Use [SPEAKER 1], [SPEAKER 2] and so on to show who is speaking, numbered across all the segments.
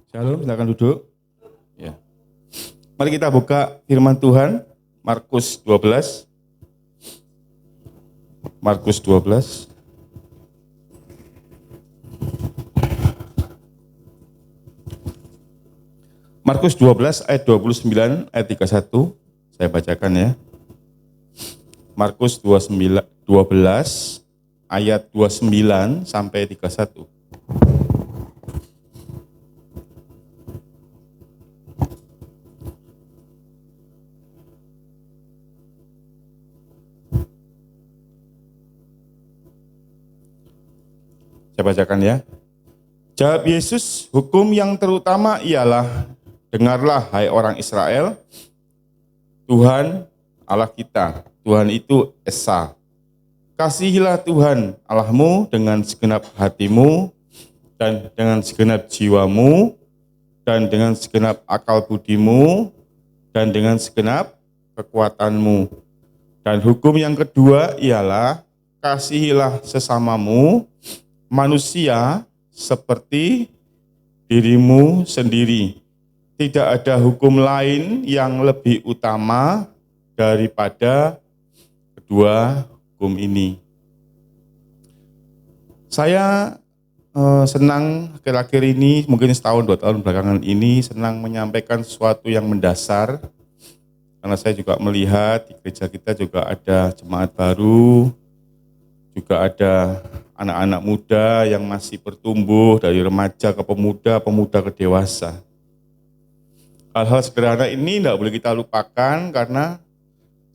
[SPEAKER 1] Shalom, silakan duduk. Ya. Mari kita buka firman Tuhan, Markus 12. Markus 12. Markus 12 ayat 29 ayat 31. Saya bacakan ya. Markus 12 ayat 29 sampai 31. Saya bacakan ya. Jawab Yesus, hukum yang terutama ialah, dengarlah hai orang Israel, Tuhan Allah kita, Tuhan itu Esa. Kasihilah Tuhan Allahmu dengan segenap hatimu, dan dengan segenap jiwamu, dan dengan segenap akal budimu, dan dengan segenap kekuatanmu. Dan hukum yang kedua ialah, kasihilah sesamamu, manusia seperti dirimu sendiri. Tidak ada hukum lain yang lebih utama daripada kedua hukum ini. Saya senang akhir-akhir ini, mungkin setahun 2 tahun belakangan ini, senang menyampaikan sesuatu yang mendasar. Karena saya juga melihat di gereja kita juga ada jemaat baru, juga ada anak-anak muda yang masih bertumbuh dari remaja ke pemuda, pemuda ke dewasa. Hal-hal sederhana ini tidak boleh kita lupakan karena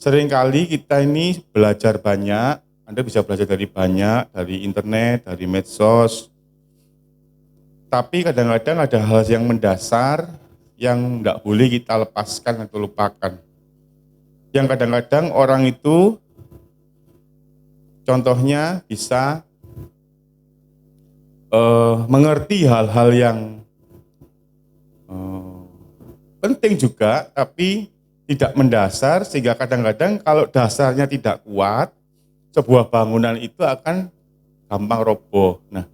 [SPEAKER 1] seringkali kita ini belajar banyak. Anda bisa belajar dari banyak, dari internet, dari medsos. Tapi kadang-kadang ada hal yang mendasar yang tidak boleh kita lepaskan atau lupakan. Yang kadang-kadang orang itu contohnya bisa mengerti hal-hal yang penting juga, tapi tidak mendasar, sehingga kadang-kadang kalau dasarnya tidak kuat, sebuah bangunan itu akan gampang roboh. Nah,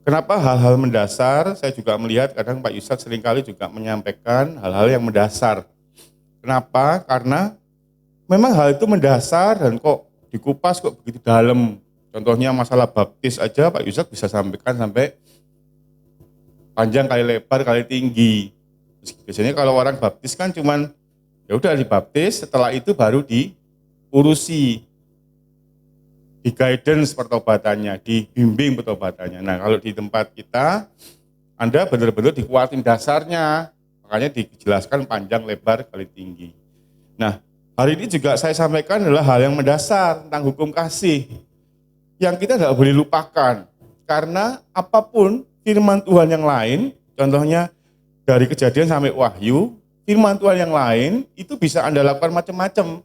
[SPEAKER 1] kenapa hal-hal mendasar? Saya juga melihat kadang Pak Yusak seringkali juga menyampaikan hal-hal yang mendasar. Kenapa? Karena memang hal itu mendasar dan kok dikupas kok begitu dalam. Contohnya masalah baptis aja Pak Yusak bisa sampaikan sampai panjang kali lebar kali tinggi. Biasanya kalau orang baptis kan cuman ya udah dibaptis, setelah itu baru diurusi, di guidance pertobatannya, dibimbing pertobatannya. Nah kalau di tempat kita, Anda benar-benar dikuatin dasarnya, makanya dijelaskan panjang lebar kali tinggi. Nah hari ini juga saya sampaikan adalah hal yang mendasar tentang hukum kasih, yang kita tidak boleh lupakan, karena apapun firman Tuhan yang lain, contohnya dari Kejadian sampai Wahyu, firman Tuhan yang lain itu bisa Anda lakukan macam-macam.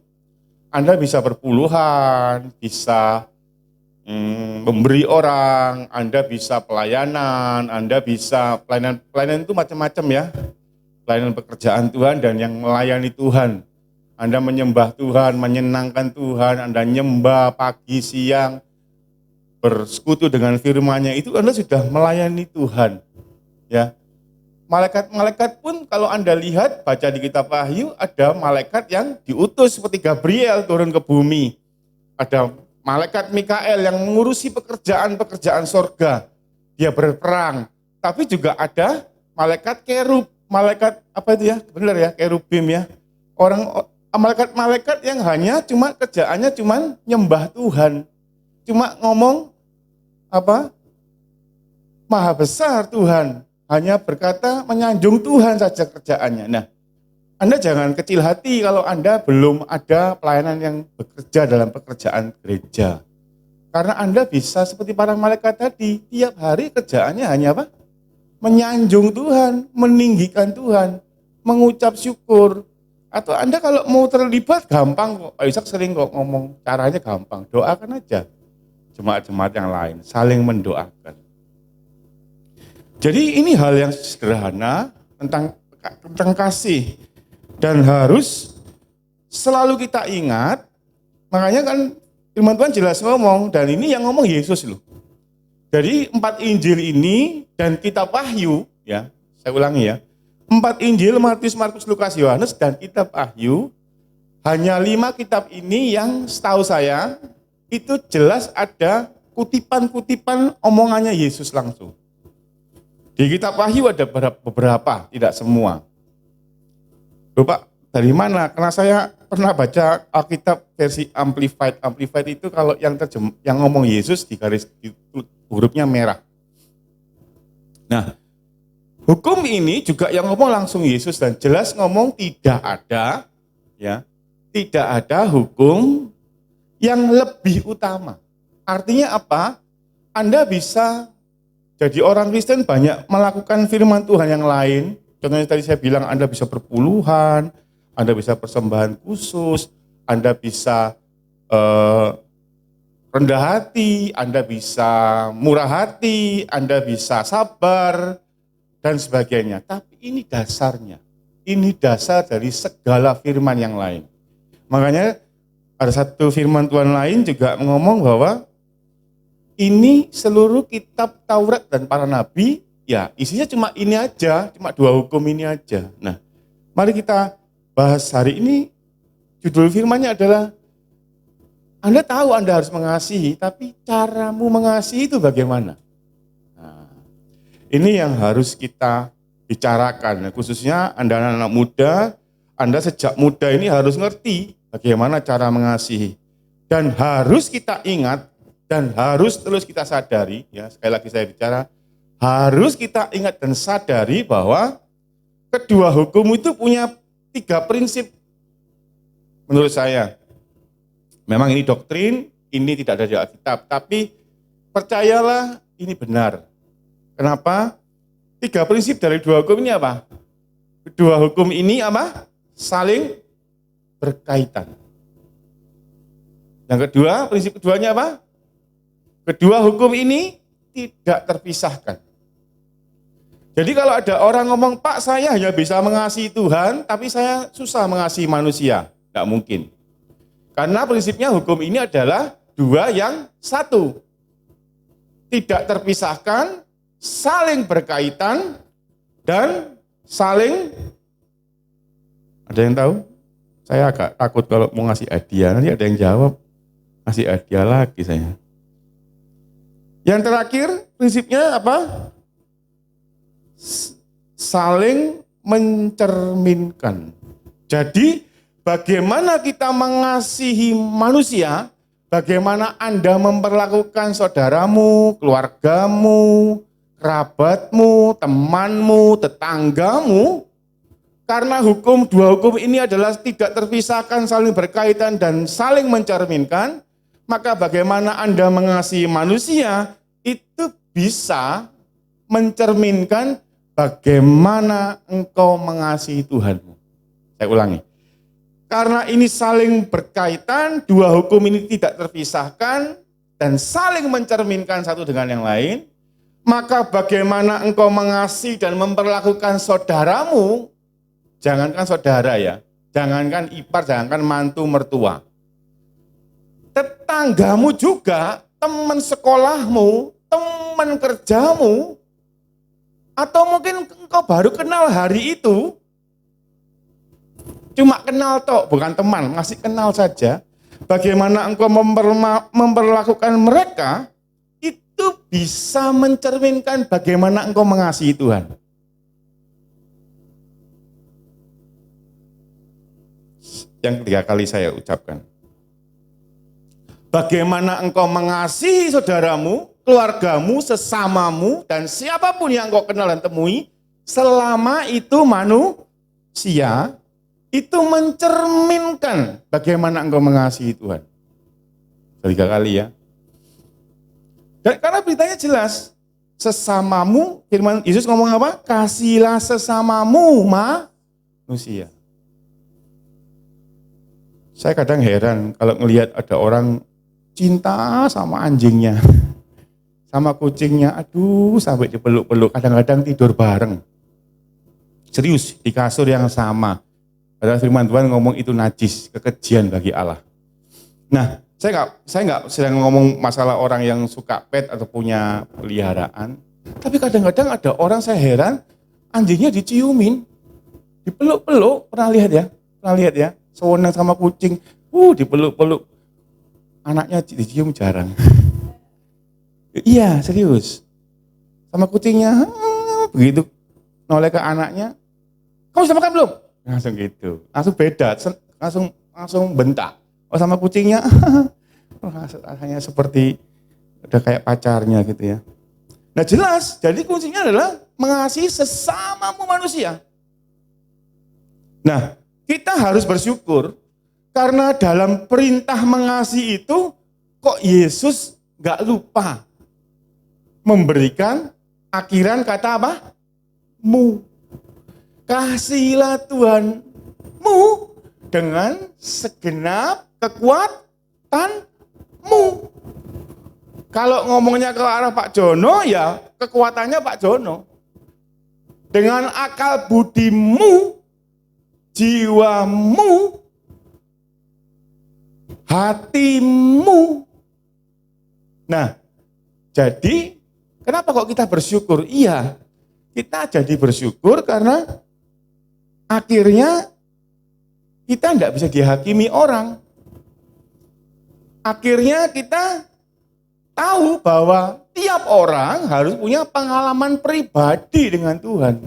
[SPEAKER 1] Anda bisa berpuluhan, bisa memberi orang, Anda bisa pelayanan, Anda bisa pelayanan itu macam-macam ya, pelayanan pekerjaan Tuhan dan yang melayani Tuhan. Anda menyembah Tuhan, menyenangkan Tuhan, Anda nyembah pagi, siang, bersekutu dengan firman-Nya, itu Anda sudah melayani Tuhan. Ya. Malaikat-malaikat pun kalau Anda lihat, baca di kitab Wahyu, ada malaikat yang diutus seperti Gabriel turun ke bumi. Ada malaikat Mikael yang mengurusi pekerjaan-pekerjaan sorga. Dia berperang. Tapi juga ada malaikat kerub, malaikat apa itu ya? Benar ya, kerubim ya. Malaikat-malaikat yang hanya kerjaannya cuma nyembah Tuhan. Cuma ngomong apa? Maha besar Tuhan, hanya berkata menyanjung Tuhan saja kerjaannya. Nah, Anda jangan kecil hati kalau Anda belum ada pelayanan yang bekerja dalam pekerjaan gereja. Karena Anda bisa seperti para malaikat tadi, tiap hari kerjaannya hanya apa? Menyanjung Tuhan, meninggikan Tuhan, mengucap syukur. Atau Anda kalau mau terlibat gampang kok. Pak Ishak sering kok ngomong caranya gampang, doakan aja. Jemaat-jemaat yang lain, saling mendoakan. Jadi ini hal yang sederhana tentang kasih. Dan harus selalu kita ingat, makanya kan firman Tuhan jelas ngomong, dan ini yang ngomong Yesus loh. Dari 4 Injil ini dan kitab Wahyu, ya, Saya ulangi ya. 4 Injil, Matius, Markus, Lukas, Yohanes, dan kitab Wahyu, hanya 5 kitab ini yang setahu saya itu jelas ada kutipan-kutipan omongannya Yesus langsung. Di kitab Wahyu ada beberapa, tidak semua. Bapak, dari mana? Karena saya pernah baca Alkitab versi Amplified. Amplified itu kalau yang ngomong Yesus di garis hurufnya merah. Nah, hukum ini juga yang ngomong langsung Yesus dan jelas ngomong tidak ada, ya, tidak ada hukum yang lebih utama. Artinya apa? Anda bisa jadi orang Kristen banyak melakukan firman Tuhan yang lain. Contohnya tadi saya bilang Anda bisa berpuluhan, Anda bisa persembahan khusus, Anda bisa rendah hati, Anda bisa murah hati, Anda bisa sabar, dan sebagainya. Tapi ini dasarnya. Ini dasar dari segala firman yang lain. Makanya ada satu firman Tuhan lain juga ngomong bahwa ini seluruh kitab Taurat dan para nabi, ya isinya cuma ini aja, cuma 2 hukum ini aja. Nah, mari kita bahas hari ini, judul firmannya adalah, Anda tahu Anda harus mengasihi, tapi caramu mengasihi itu bagaimana? Nah, ini yang harus kita bicarakan, khususnya Anda anak-anak muda, Anda sejak muda ini harus ngerti bagaimana cara mengasihi. Dan harus kita ingat, dan harus terus kita sadari, ya sekali lagi saya bicara, harus kita ingat dan sadari bahwa kedua hukum itu punya 3 prinsip menurut saya. Memang ini doktrin, ini tidak ada di Alkitab, tapi percayalah ini benar. Kenapa? 3 prinsip dari 2 hukum ini apa? Kedua hukum ini apa? Saling berkaitan. Yang kedua, prinsip keduanya apa? Kedua hukum ini tidak terpisahkan. Jadi kalau ada orang ngomong, Pak saya hanya bisa mengasihi Tuhan, tapi saya susah mengasihi manusia. Tidak mungkin. Karena prinsipnya hukum ini adalah 2 yang 1. Tidak terpisahkan, saling berkaitan, dan saling, ada yang tahu? Saya agak takut kalau mau ngasih hadiah, nanti ada yang jawab, ngasih hadiah lagi saya. Yang terakhir, prinsipnya apa? Saling mencerminkan. Jadi, bagaimana kita mengasihi manusia, bagaimana Anda memperlakukan saudaramu, keluargamu, kerabatmu, temanmu, tetanggamu, karena 2 hukum ini adalah tidak terpisahkan, saling berkaitan, dan saling mencerminkan, maka bagaimana Anda mengasihi manusia, itu bisa mencerminkan bagaimana engkau mengasihi Tuhanmu. Saya ulangi. Karena ini saling berkaitan, 2 hukum ini tidak terpisahkan, dan saling mencerminkan satu dengan yang lain, maka bagaimana engkau mengasihi dan memperlakukan saudaramu, jangankan saudara ya, jangankan ipar, jangankan mantu mertua. Tetanggamu juga, teman sekolahmu, teman kerjamu, atau mungkin engkau baru kenal hari itu, cuma kenal toh, bukan teman, masih kenal saja. Bagaimana engkau memperlakukan mereka, itu bisa mencerminkan bagaimana engkau mengasihi Tuhan. Yang 3 kali saya ucapkan. Bagaimana engkau mengasihi saudaramu, keluargamu, sesamamu, dan siapapun yang engkau kenal dan temui, selama itu manusia, itu mencerminkan bagaimana engkau mengasihi Tuhan. 3 kali ya. Dan karena beritanya jelas, sesamamu, firman Yesus ngomong apa? Kasihilah sesamamu manusia. Saya kadang heran kalau ngelihat ada orang cinta sama anjingnya, sama kucingnya, aduh sampai dipeluk-peluk, kadang-kadang tidur bareng. Serius, di kasur yang sama. Padahal firman Tuhan ngomong itu najis, kekejian bagi Allah. Nah, saya nggak sedang ngomong masalah orang yang suka pet atau punya peliharaan, tapi kadang-kadang ada orang, saya heran, anjingnya diciumin, dipeluk-peluk, pernah lihat ya, sewenang sama kucing, dipeluk-peluk, anaknya dicium jarang. Iya, serius. Sama kucingnya, begitu noleh ke anaknya, kamu sudah makan belum? Langsung gitu, langsung beda, langsung bentak. Oh sama kucingnya, rasanya seperti udah kayak pacarnya gitu ya. Nah jelas, jadi kuncinya adalah mengasihi sesamamu manusia. Nah, kita harus bersyukur karena dalam perintah mengasihi itu kok Yesus gak lupa memberikan akhiran kata apa? Mu. Kasihilah Tuhanmu dengan segenap kekuatanmu. Kalau ngomongnya ke arah Pak Jono, ya kekuatannya Pak Jono. Dengan akal budimu, jiwamu, hatimu. Nah, jadi kenapa kok kita bersyukur? Iya, kita jadi bersyukur karena akhirnya kita tidak bisa dihakimi orang. Akhirnya kita tahu bahwa tiap orang harus punya pengalaman pribadi dengan Tuhan.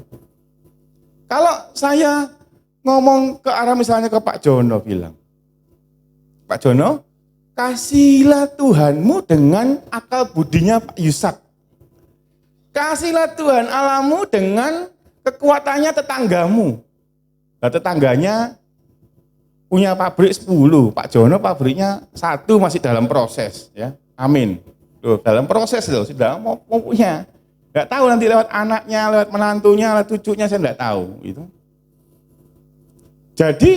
[SPEAKER 1] Kalau saya ngomong ke arah misalnya ke Pak Jono bilang, Pak Jono, kasihilah Tuhanmu dengan akal budinya Pak Yusak. Kasihlah Tuhan Allahmu dengan kekuatannya tetanggamu. Nah, tetangganya punya pabrik 10, Pak Jono pabriknya 1 masih dalam proses, ya. Amin. Loh, dalam proses loh, sudah mau punya. Enggak tahu nanti lewat anaknya, lewat menantunya, lewat cucunya saya enggak tahu gitu. Jadi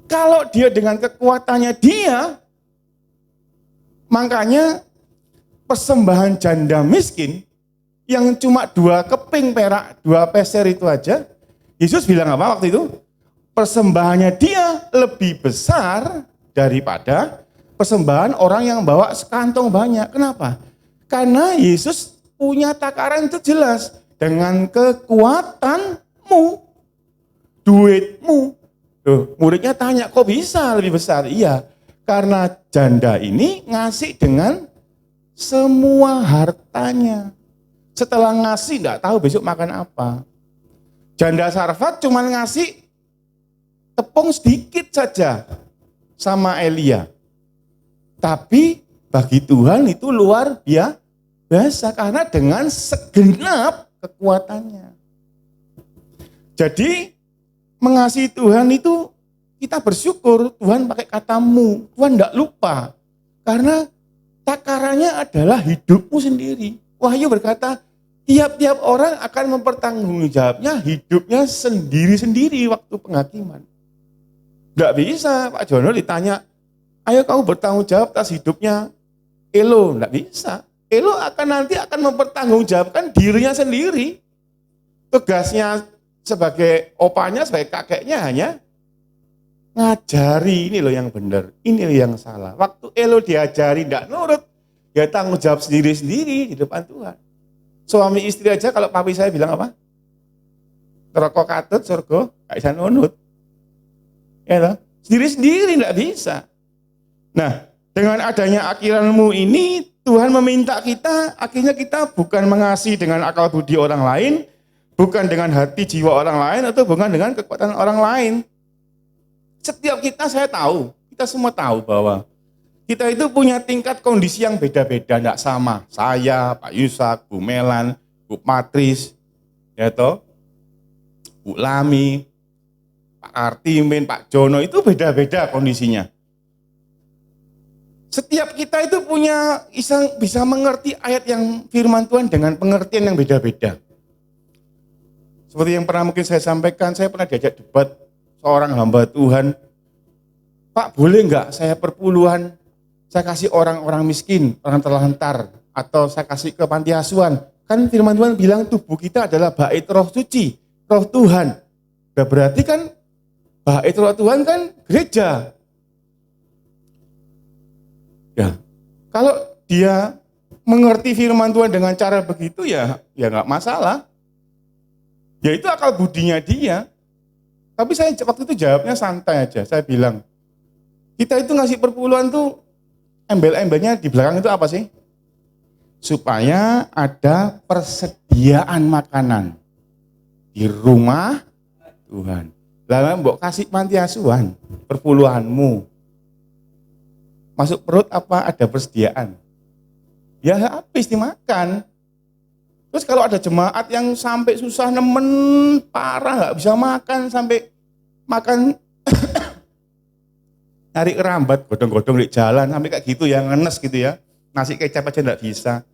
[SPEAKER 1] kalau dia dengan kekuatannya dia, makanya persembahan janda miskin yang cuma 2 keping perak, 2 peser itu aja, Yesus bilang apa waktu itu? Persembahannya dia lebih besar daripada persembahan orang yang bawa sekantong banyak. Kenapa? Karena Yesus punya takaran itu jelas. Dengan kekuatanmu, duitmu. Loh, muridnya tanya, kok bisa lebih besar? Iya, karena janda ini ngasih dengan semua hartanya. Setelah ngasih enggak tahu besok makan apa. Janda Sarfat cuma ngasih tepung sedikit saja sama Elia. Tapi bagi Tuhan itu luar biasa karena dengan segenap kekuatannya. Jadi mengasihi Tuhan itu kita bersyukur Tuhan pakai katamu. Tuhan enggak lupa. Karena takarannya adalah hidupmu sendiri. Wahyu berkata, tiap-tiap orang akan mempertanggungjawabnya hidupnya sendiri-sendiri waktu penghakiman. Enggak bisa Pak Jono ditanya, ayo kamu bertanggung jawab atas hidupnya Elo. Enggak bisa. Elo nanti akan mempertanggungjawabkan dirinya sendiri. Tugasnya sebagai opanya, sebagai kakeknya hanya ngajari ini loh yang benar, ini loh yang salah. Waktu Elo diajari tidak nurut, ya tanggung jawab sendiri-sendiri di depan Tuhan. Suami istri aja kalau papi saya bilang apa? Rokok katut, surga, gak bisa nunut. Ya toh? Sendiri-sendiri tidak bisa. Nah, dengan adanya akhiranmu ini, Tuhan meminta kita, akhirnya kita bukan mengasihi dengan akal budi orang lain, bukan dengan hati jiwa orang lain, atau bukan dengan kekuatan orang lain. Setiap kita semua tahu bahwa kita itu punya tingkat kondisi yang beda-beda, tidak sama. Saya, Pak Yusak, Bu Melan, Bu Patris, ya toh, Bu Lami, Pak Artimin, Pak Jono, itu beda-beda kondisinya. Setiap kita itu bisa mengerti ayat yang firman Tuhan dengan pengertian yang beda-beda. Seperti yang pernah mungkin saya sampaikan, saya pernah diajak debat seorang hamba Tuhan, Pak boleh enggak saya perpuluhan, saya kasih orang-orang miskin, orang terlantar, atau saya kasih ke panti asuhan. Kan firman Tuhan bilang tubuh kita adalah bait roh suci, roh Tuhan. Nah, berarti kan bait roh Tuhan kan gereja. Ya, kalau dia mengerti firman Tuhan dengan cara begitu ya nggak masalah. Ya itu akal budinya dia. Tapi saya waktu itu jawabnya santai aja. Saya bilang, kita itu ngasih perpuluhan tuh embel-embelnya di belakang itu apa sih? Supaya ada persediaan makanan di rumah Tuhan. Lalu mbok kasih panti asuhan, perpuluhanmu. Masuk perut apa ada persediaan? Ya habis dimakan. Terus kalau ada jemaat yang sampai susah nemen, parah, nggak bisa makan, sampai makan nyari kerambat, godong-godong di jalan, sampai kayak gitu ya, ngenes gitu ya. Nasi kecap aja nggak bisa.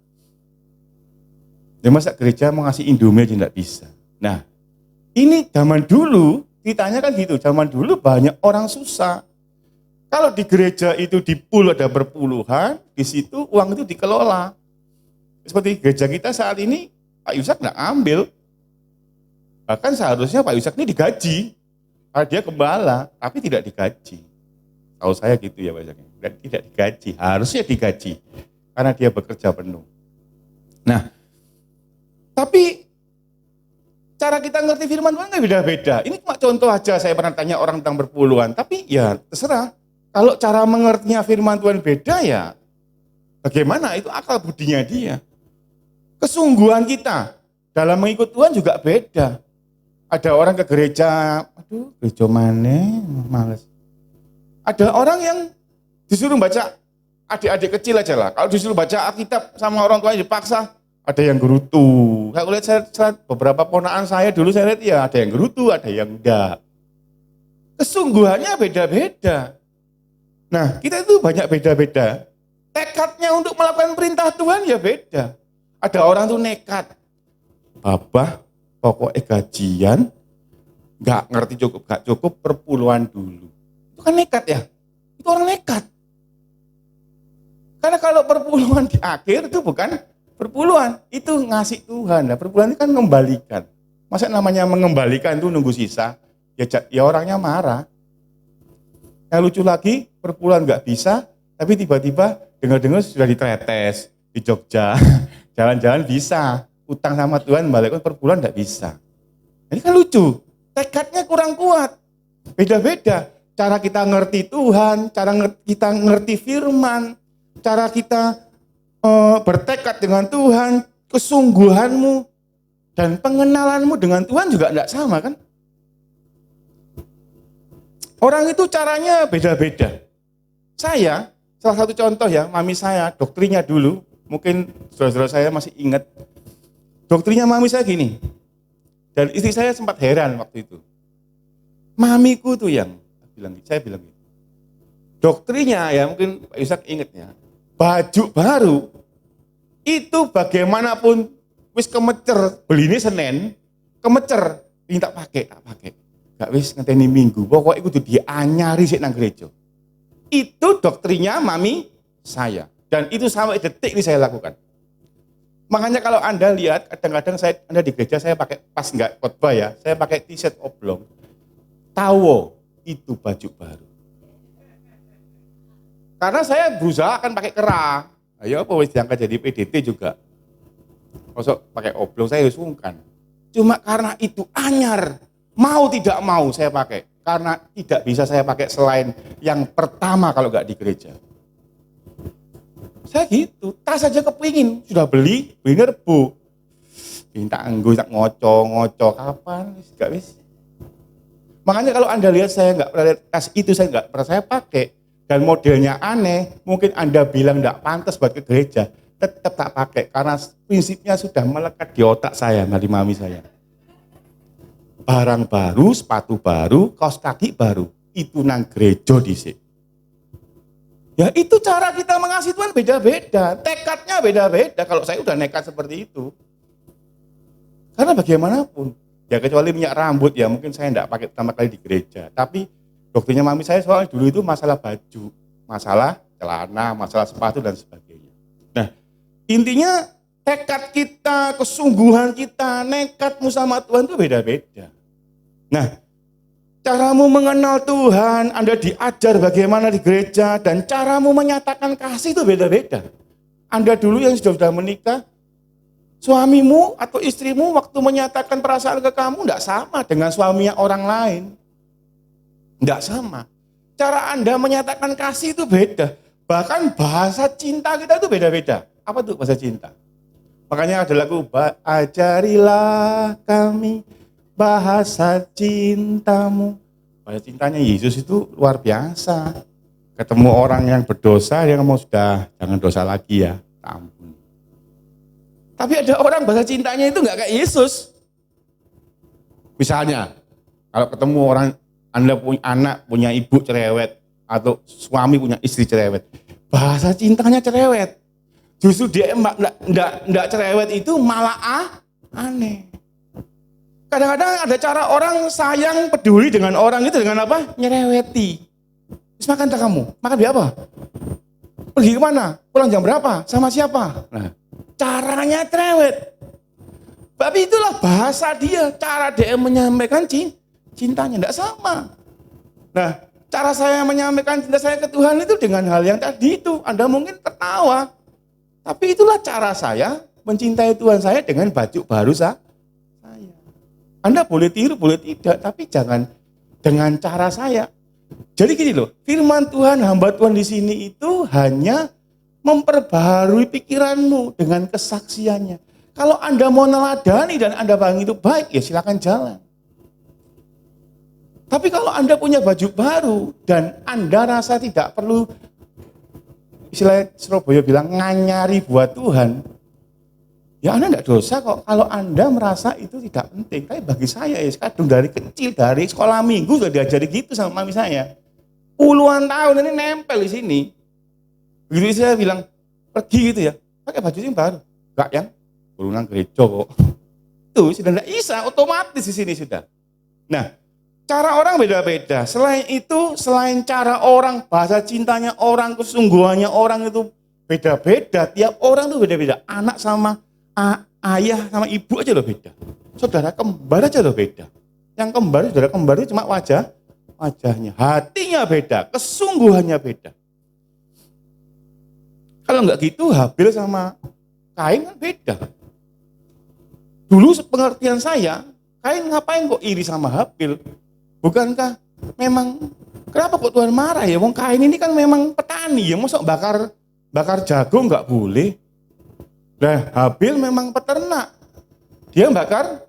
[SPEAKER 1] Ya masa gereja mau ngasih Indomie aja nggak bisa. Nah, ini zaman dulu, ditanya kan gitu, zaman dulu banyak orang susah. Kalau di gereja itu di pool ada berpuluhan, di situ uang itu dikelola. Seperti gereja kita saat ini, Pak Yusak nggak ambil. Bahkan seharusnya Pak Yusak ini digaji. Karena dia gembala, tapi tidak digaji. Tahu saya gitu ya Pak Yusak. Tidak digaji, harusnya digaji. Karena dia bekerja penuh. Nah, tapi cara kita ngerti firman Tuhan kan beda-beda. Ini cuma contoh aja, saya pernah tanya orang tentang berpuluhan. Tapi ya terserah. Kalau cara mengertinya firman Tuhan beda ya, bagaimana itu akal budinya dia. Kesungguhan kita dalam mengikut Tuhan juga beda. Ada orang ke gereja, aduh gereja mana, males. Ada orang yang disuruh baca, adik-adik kecil aja lah. Kalau disuruh baca Alkitab sama orang tuanya dipaksa, ada yang gerutu. Saya lihat beberapa ponakan saya dulu saya lihat ya ada yang gerutu, ada yang enggak. Kesungguhannya beda-beda. Nah kita itu banyak beda-beda. Tekadnya untuk melakukan perintah Tuhan ya beda. Ada orang tuh nekat, babah pokoknya gajian, nggak ngerti cukup, nggak cukup perpuluhan dulu. Itu kan nekat ya, itu orang nekat. Karena kalau perpuluhan di akhir itu bukan perpuluhan, itu ngasih Tuhan. Nah, perpuluhan itu kan mengembalikan. Masa namanya mengembalikan itu nunggu sisa, ya orangnya marah. Yang lucu lagi, perpuluhan nggak bisa, tapi tiba-tiba dengar-dengar sudah ditretes di Jogja. Jalan-jalan bisa, utang sama Tuhan, balik per bulan enggak bisa. Ini kan lucu, tekadnya kurang kuat. Beda-beda, cara kita ngerti Tuhan, cara kita ngerti firman, cara kita bertekad dengan Tuhan, kesungguhanmu, dan pengenalanmu dengan Tuhan juga enggak sama kan? Orang itu caranya beda-beda. Saya, salah satu contoh ya, mami saya, doktrinya dulu, mungkin saudara-saudara saya masih ingat. Doktrinya mami saya gini. Dan istri saya sempat heran waktu itu. Mamiku tuh yang saya bilang gitu. Doktrinya ya mungkin Pak Yusak ingat ya. Baju baru itu bagaimanapun wis kemecer, beli ini Senin, kemecer, minta pakai, tak pakai. Gak wis ngenteni Minggu, pokoknya itu dianyari sik nang gereja. Itu doktrinya mami saya. Dan itu sampai detik ini saya lakukan. Makanya kalau Anda lihat, kadang-kadang Anda di gereja, saya pakai, pas enggak khotbah ya, saya pakai t-shirt oblong. Tawo, itu baju baru. Karena saya berusaha akan pakai kerah. Ayo apa wis diangkat jadi PDT juga. Masuk pakai oblong, saya sungkan. Cuma karena itu anyar, mau tidak mau saya pakai. Karena tidak bisa saya pakai selain yang pertama kalau enggak di gereja. Saya gitu, tas aja kepingin, sudah beli nerbu. Minta anggo, tak ngoco kapan, gak wis. Makanya kalau Anda lihat saya nggak pernah lihat tas itu, saya nggak pernah saya pakai. Dan modelnya aneh, mungkin Anda bilang nggak pantas buat ke gereja, tetap tak pakai. Karena prinsipnya sudah melekat di otak saya, dari mami saya. Barang baru, sepatu baru, kaos kaki baru, itu nang gereja dhisik. Ya itu cara kita mengasihi Tuhan beda-beda, tekadnya beda-beda. Kalau saya udah nekat seperti itu. Karena bagaimanapun, ya kecuali minyak rambut ya mungkin saya enggak pakai pertama kali di gereja. Tapi dokternya mami saya soalnya dulu itu masalah baju, masalah celana, masalah sepatu dan sebagainya. Nah intinya tekad kita, kesungguhan kita, nekatmu sama Tuhan itu beda-beda. Nah caramu mengenal Tuhan, Anda diajar bagaimana di gereja, dan caramu menyatakan kasih itu beda-beda. Anda dulu yang sudah menikah, suamimu atau istrimu waktu menyatakan perasaan ke kamu tidak sama dengan suaminya orang lain. Tidak sama. Cara Anda menyatakan kasih itu beda. Bahkan bahasa cinta kita itu beda-beda. Apa tuh bahasa cinta? Makanya ada lagu, ajarilah kami bahasa cintamu. Bahasa cintanya Yesus itu luar biasa. Ketemu orang yang berdosa, dia ngomong, sudah jangan dosa lagi ya, ampun. Tapi ada orang bahasa cintanya itu nggak kayak Yesus. Misalnya, kalau ketemu orang, Anda punya anak, punya ibu cerewet, atau suami punya istri cerewet, bahasa cintanya cerewet. Justru dia enggak cerewet itu malah aneh. Kadang-kadang ada cara orang sayang, peduli dengan orang itu dengan apa? Nyereweti. Terus makan tak kamu? Makan di apa? Pergi kemana? Pulang jam berapa? Sama siapa? Nah, caranya cerewet. Tapi itulah bahasa dia, cara dia menyampaikan cintanya, tidak sama. Nah, cara saya menyampaikan cinta saya ke Tuhan itu dengan hal yang tadi itu. Anda mungkin tertawa. Tapi itulah cara saya mencintai Tuhan saya dengan baju baru saya. Anda boleh tiru, boleh tidak, tapi jangan dengan cara saya. Jadi gini loh, firman Tuhan, hamba Tuhan di sini itu hanya memperbaharui pikiranmu dengan kesaksiannya. Kalau Anda mau neladani dan Anda bang itu baik, ya silakan jalan. Tapi kalau Anda punya baju baru dan Anda rasa tidak perlu, istilah Surabaya bilang, nganyari buat Tuhan, ya Anda tidak dosa kok kalau Anda merasa itu tidak penting. Tapi bagi saya ya kadung dari kecil, dari sekolah minggu sudah diajari gitu sama mami saya. Puluhan tahun ini nempel di sini. Begitu saya bilang, pergi gitu ya, pakai baju yang baru. Enggak yang berulang gereja kok. Itu sudah tidak bisa, otomatis di sini sudah. Nah, cara orang beda-beda. Selain itu, selain cara orang, bahasa cintanya orang, kesungguhannya orang itu beda-beda. Tiap orang itu beda-beda. Anak sama ayah sama ibu aja loh beda. Saudara kembar aja loh beda. Yang kembar, saudara kembar itu cuma wajahnya. Hatinya beda, kesungguhannya beda. Kalau enggak gitu, Habil sama Kain kan beda. Dulu pengertian saya, Kain ngapain kok iri sama Habil? Bukankah memang, kenapa kok Tuhan marah ya? Wong Kain ini kan memang petani ya, masa bakar jagung enggak boleh. Nah, Habil memang peternak. Dia bakar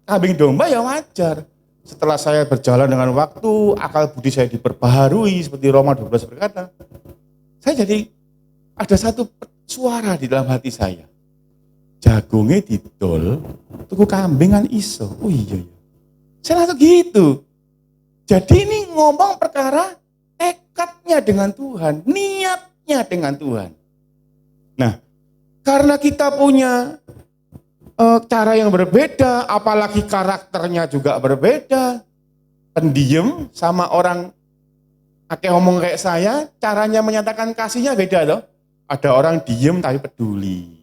[SPEAKER 1] kambing domba ya wajar. Setelah saya berjalan dengan waktu, akal budi saya diperbaharui seperti Roma 12 berkata. Saya jadi ada satu suara di dalam hati saya. Jagungnya didol, tuku kambing kan iso. Oh iya. Saya langsung gitu. Jadi ini ngomong perkara tekadnya dengan Tuhan, niatnya dengan Tuhan. Nah, karena kita punya cara yang berbeda, apalagi karakternya juga berbeda. Pendiam sama orang ngomong kayak saya, caranya menyatakan kasihnya beda loh. Ada orang diem tapi peduli.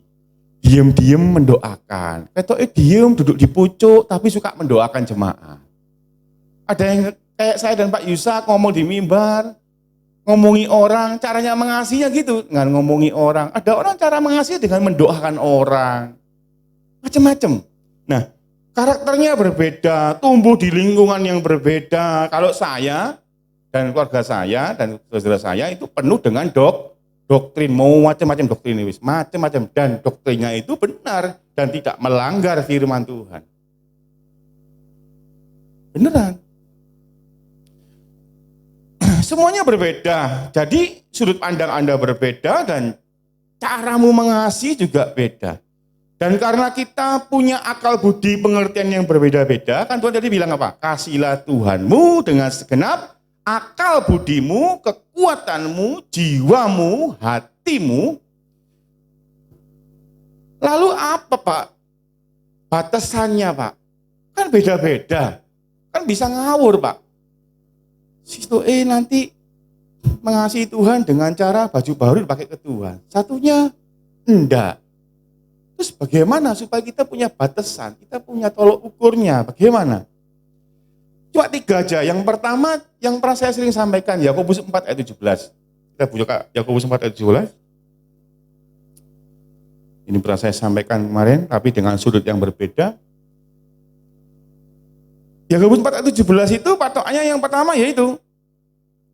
[SPEAKER 1] Diem-diem mendoakan. Ketoknya diem duduk di pucuk tapi suka mendoakan jemaat. Ada yang kayak saya dan Pak Yusak ngomong di mimbar, ngomongi orang, caranya mengasihinya gitu, dengan ngomongi orang. Ada orang cara mengasihi dengan mendoakan orang. Macam-macam. Nah, karakternya berbeda, tumbuh di lingkungan yang berbeda. Kalau saya dan keluarga saya dan saudara saya itu penuh dengan doktrin, mau macam-macam doktrin, macam-macam, dan doktrinnya itu benar dan tidak melanggar firman Tuhan. Beneran. Semuanya berbeda. Jadi sudut pandang Anda berbeda dan caramu mengasihi juga beda. Dan karena kita punya akal budi pengertian yang berbeda-beda, kan Tuhan tadi bilang apa? Kasihlah Tuhanmu dengan segenap akal budimu, kekuatanmu, jiwamu, hatimu. Lalu apa Pak? Batasannya Pak? Kan beda-beda. Kan bisa ngawur Pak. Situ nanti mengasihi Tuhan dengan cara baju baru dipakai ke Tuhan. Satunya enggak. Terus bagaimana supaya kita punya batasan, kita punya tolok ukurnya, bagaimana? Cuma 3 aja. Yang pertama, yang pernah saya sering sampaikan, Yakobus 4 ayat 17. Kita buka Yakobus 4 ayat 17. Ini pernah saya sampaikan kemarin, tapi dengan sudut yang berbeda. Yakobus 4:17 itu patokannya yang pertama yaitu,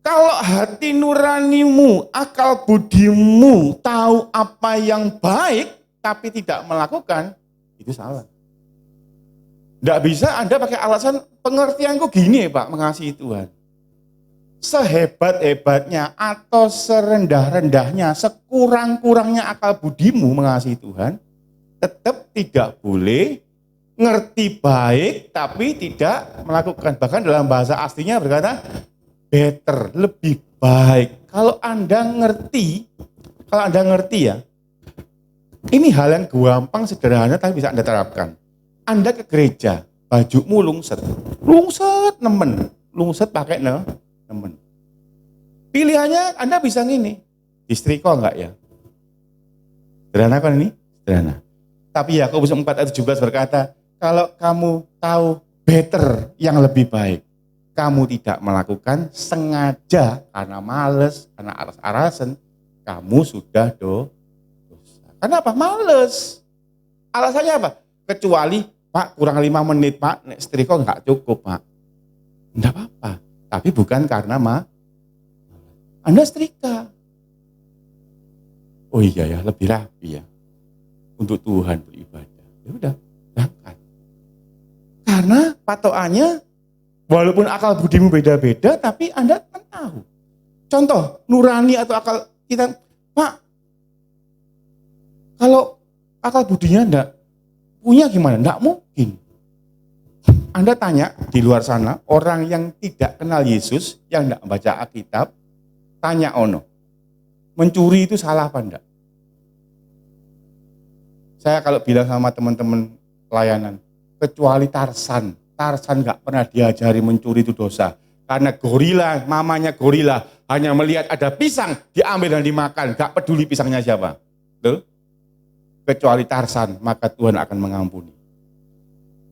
[SPEAKER 1] kalau hati nuranimu, akal budimu tahu apa yang baik, tapi tidak melakukan, itu salah. Tidak bisa Anda pakai alasan pengertianku gini Pak, mengasihi Tuhan. Sehebat-hebatnya atau serendah-rendahnya, sekurang-kurangnya akal budimu mengasihi Tuhan, tetap tidak boleh ngerti baik tapi tidak melakukan. Bahkan dalam bahasa aslinya berkata better, lebih baik. Kalau Anda ngerti ya, ini hal yang gampang, sederhana tapi bisa Anda terapkan. Anda ke gereja, bajumu lungset nemen, lungset pakai nemen. Pilihannya Anda bisa gini, disetrika enggak ya? Sederhana kan ini? Sederhana. Tapi Yakobus 4:17 berkata, kalau kamu tahu better yang lebih baik, kamu tidak melakukan sengaja karena males, karena aras-arasan, kamu sudah dosa. Kenapa? Males. Alasannya apa? Kecuali, Pak kurang 5 menit Pak, nek setrika enggak cukup Pak. Enggak apa-apa. Tapi bukan karena Anda setrika. Oh iya ya, lebih rapi ya. Untuk Tuhan beribadah. Ya udah, berangkat. Karena patokannya, walaupun akal budimu beda-beda, tapi Anda kan tahu. Contoh, nurani atau akal kita, Pak, kalau akal budinya enggak punya gimana? Enggak mungkin. Anda tanya di luar sana, orang yang tidak kenal Yesus, yang enggak baca Alkitab, tanya ono, mencuri itu salah apa enggak? Saya kalau bilang sama teman-teman pelayanan, kecuali Tarsan enggak pernah diajari mencuri itu dosa. Karena gorila, mamanya gorila, hanya melihat ada pisang, diambil dan dimakan, enggak peduli pisangnya siapa. Tuh. Kecuali Tarsan, maka Tuhan akan mengampuni.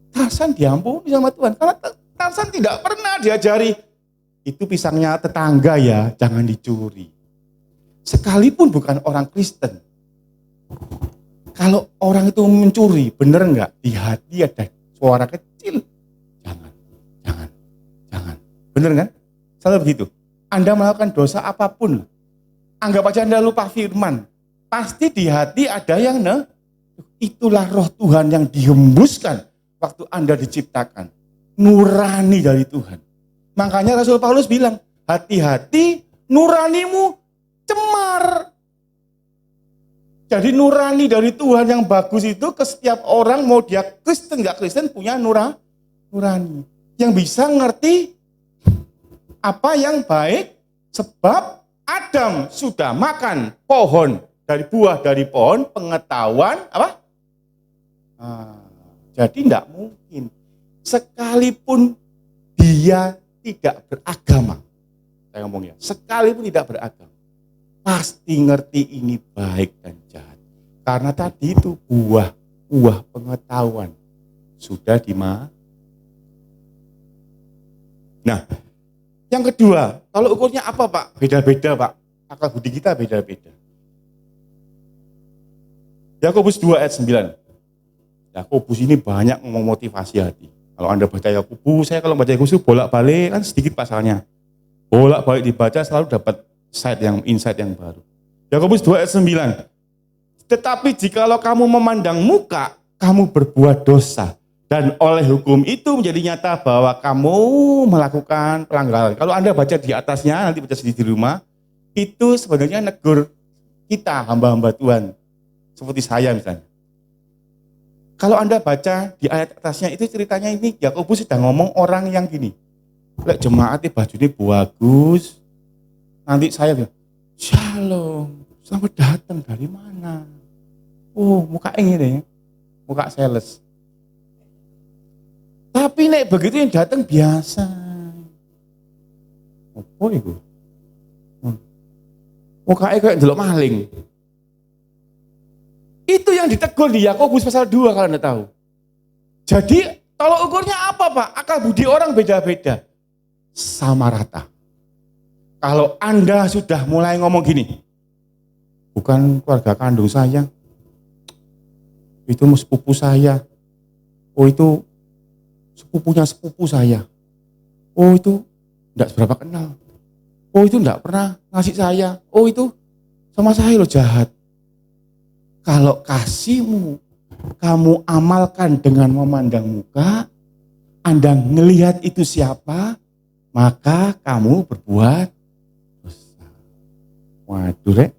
[SPEAKER 1] Tarsan diampuni sama Tuhan, karena Tarsan tidak pernah diajari, itu pisangnya tetangga ya, jangan dicuri. Sekalipun bukan orang Kristen, kalau orang itu mencuri, bener enggak? Di hati ada suara kecil, jangan. Bener kan? Selalu begitu. Anda melakukan dosa apapun, anggap aja Anda lupa firman, pasti di hati ada yang itulah roh Tuhan yang dihembuskan waktu Anda diciptakan. Nurani dari Tuhan. Makanya Rasul Paulus bilang, hati-hati nuranimu cemar. Jadi nurani dari Tuhan yang bagus itu ke setiap orang, mau dia Kristen gak Kristen, punya nurani. Yang bisa ngerti apa yang baik, sebab Adam sudah makan buah dari pohon pengetahuan apa? Jadi tidak mungkin. Sekalipun dia tidak beragama, saya ngomong ya, sekalipun tidak beragama, pasti ngerti ini baik dan jahat. Karena tadi itu buah pengetahuan sudah Nah, yang kedua, kalau ukurnya apa Pak? Beda-beda Pak. Akal budi kita beda-beda. Yakobus 2 ayat 9. Yakobus ini banyak memotivasi hati. Kalau Anda baca Yakobus, saya kalau baca Yakobus itu bolak-balik, kan sedikit pasalnya. Bolak-balik dibaca selalu dapat insight yang baru. Yakobus 2 ayat 9. Tetapi jikalau kamu memandang muka, kamu berbuat dosa. Dan oleh hukum itu menjadi nyata bahwa kamu melakukan pelanggaran. Kalau Anda baca di atasnya, nanti baca sendiri di rumah, itu sebenarnya negur kita, hamba-hamba Tuhan. Seperti saya misalnya. Kalau Anda baca di ayat atasnya, itu ceritanya ini, Yakobus sedang ngomong orang yang gini. Lek jemaatnya bajunya bagus, nanti saya bilang, Shalom, selamat datang dari mana? Oh, muka ini deh, muka sales. Tapi nek begitu yang datang biasa. Apa itu? Mukanya kayak ndelok maling. Itu yang ditegur di Yakobus pasal 2 kalau Anda tahu. Jadi tolok ukurnya apa Pak? Akal budi orang beda-beda. Sama rata. Kalau Anda sudah mulai ngomong gini, bukan keluarga kandung saya, itu sepupu saya. Oh itu sepupunya sepupu saya. Oh itu enggak seberapa kenal. Oh itu enggak pernah ngasih saya. Oh itu sama saya loh jahat. Kalau kasihmu kamu amalkan dengan memandang muka, Anda ngelihat itu siapa, maka kamu berbuat dosa. Waduh rek,